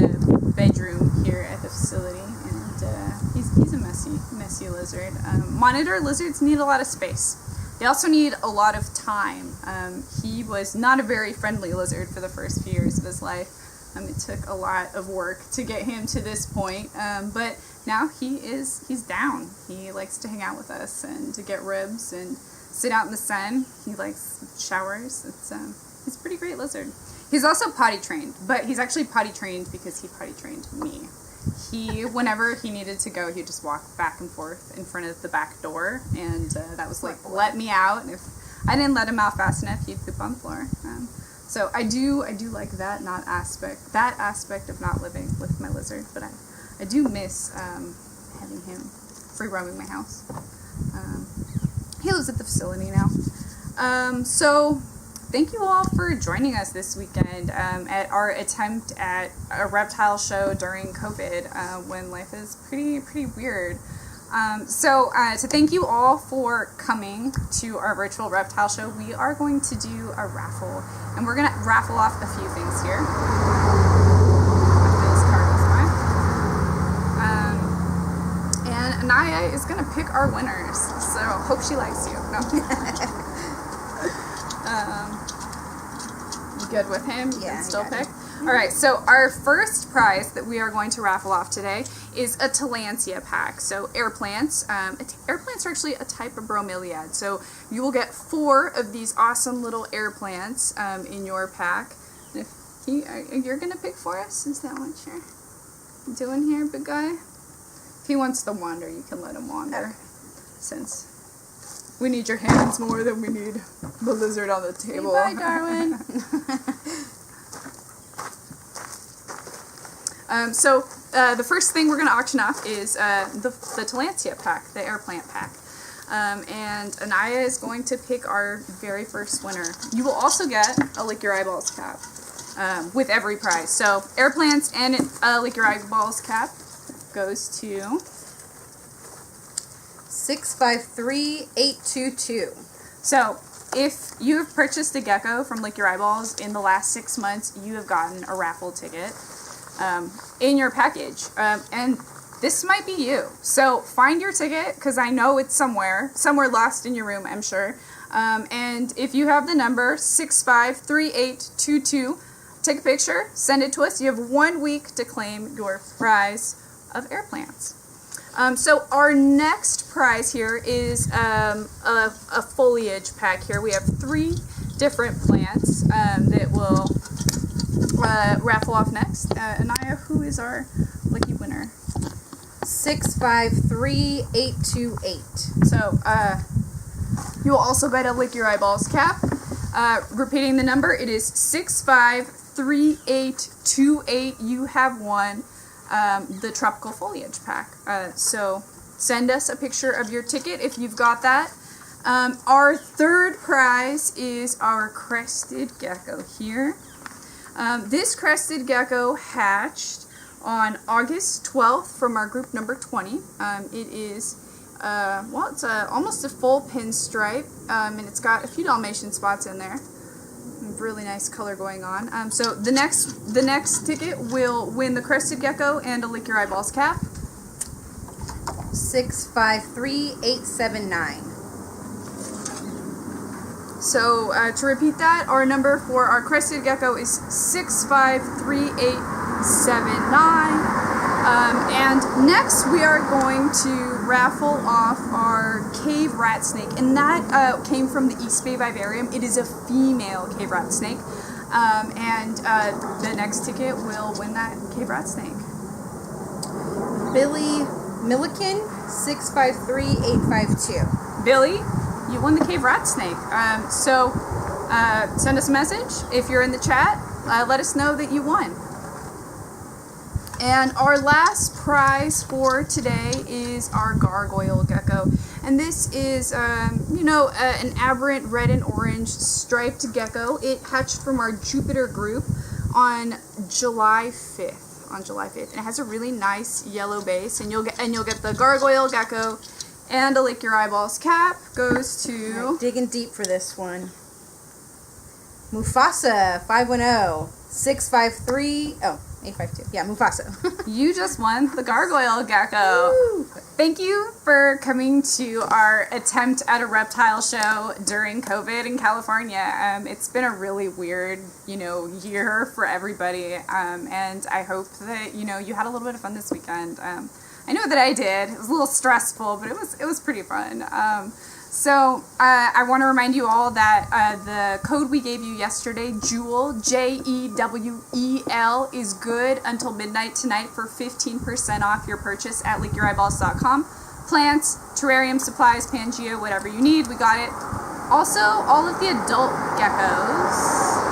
A: bedroom here at the facility, and he's a messy lizard. Monitor lizards need a lot of space. They also need a lot of time. He was not a very friendly lizard for the first few years of his life. It took a lot of work to get him to this point, but now he's down. He likes to hang out with us and to get ribs and sit out in the sun. He likes showers.
C: He's a pretty great lizard. He's also potty trained, but he's actually potty trained because he potty trained me. Whenever he needed to go, he'd just walk back and forth in front of the back door, and that was like, let me out. And if I didn't let him out fast enough, he'd poop on the floor. So I do like that aspect of not living with my lizard, but I do miss having him free roaming my house. He lives at the facility now. So thank you all for joining us this weekend at our attempt at a reptile show during COVID, when life is pretty weird. So thank you all for coming to our virtual reptile show. We are going to do a raffle, and we're going to raffle off a few things here. This card is mine. And Anaya is going to pick our winners, so hope she likes you. No. Good with him? You can still pick? All right, so our first prize that we are going to raffle off today is a Tillandsia pack. So air plants. Air plants are actually a type of bromeliad. So you will get 4 of these awesome little air plants in your pack. And if you're going to pick for us? Is that what you're doing here, big guy? If he wants to wander, you can let him wander. Since we need your hands more than we need the lizard on the table.
E: Bye, Darwin.
C: So the first thing we're going to auction off is the Tillandsia pack, the air plant pack. And Anaya is going to pick our very first winner. You will also get a Lick Your Eyeballs cap with every prize. So air plants and a Lick Your Eyeballs cap goes to
E: 653822.
C: So if you have purchased a gecko from Lick Your Eyeballs in the last 6 months, you have gotten a raffle ticket in your package. And this might be you. So find your ticket, because I know it's somewhere lost in your room, I'm sure. And if you have the number 653822, take a picture, send it to us. You have 1 week to claim your prize of air plants. So our next prize here is a foliage pack here. We have 3 different plants that will raffle off next. Anaya, who is our lucky winner?
E: 653828.
C: So you will also get a Lick Your Eyeballs cap. Repeating the number, it is 653828. You have won the tropical foliage pack. So send us a picture of your ticket if you've got that. Our third prize is our crested gecko here. This crested gecko hatched on August 12th from our group number 20. It is it's almost a full pinstripe, and it's got a few Dalmatian spots in there. Really nice color going on. So the next ticket will win the crested gecko and a Lick Your Eyeballs cap.
E: 653879.
C: So to repeat that, our number for our crested gecko is 653879. And next we are going to raffle off our cave rat snake, and that came from the East Bay Vivarium. It is a female cave rat snake, and the next ticket will win that cave rat snake.
E: Billy Milliken, 653852.
C: Billy, you won the cave rat snake. So send us a message if you're in the chat. Let us know that you won. And our last prize for today is our gargoyle gecko. And this is, an aberrant red and orange striped gecko. It hatched from our Jupiter group on July 5th. And it has a really nice yellow base. And you'll get the gargoyle gecko and a Lick Your Eyeballs cap. Goes to...
E: Right, digging deep for this one. Mufasa, 510. 653... Oh. 852. Yeah, Mufasa.
C: You just won the gargoyle gecko. Woo! Thank you for coming to our attempt at a reptile show during COVID in California. It's been a really weird, year for everybody. And I hope that, you had a little bit of fun this weekend. I know that I did. It was a little stressful, but it was pretty fun. So I want to remind you all that the code we gave you yesterday, Jewel, JEWEL, is good until midnight tonight for 15% off your purchase at lickyoureyeballs.com. Plants, terrarium supplies, Pangea, whatever you need, we got it. Also, all of the adult geckos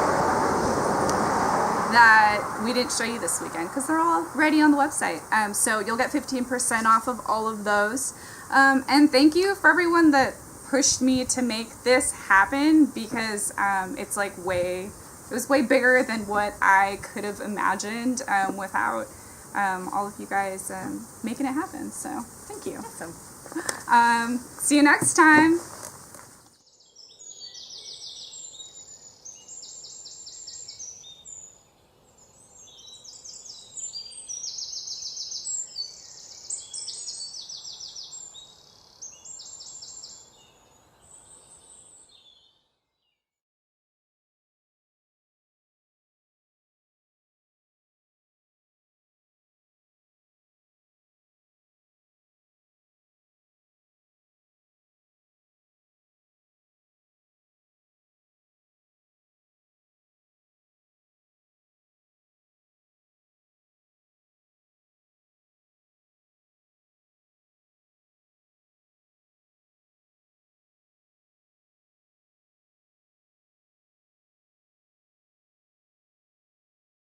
C: that we didn't show you this weekend because they're all ready on the website. So you'll get 15% off of all of those. And thank you for everyone that pushed me to make this happen because it's like it was way bigger than what I could have imagined without all of you guys making it happen. So thank you.
A: Awesome.
C: See you next time.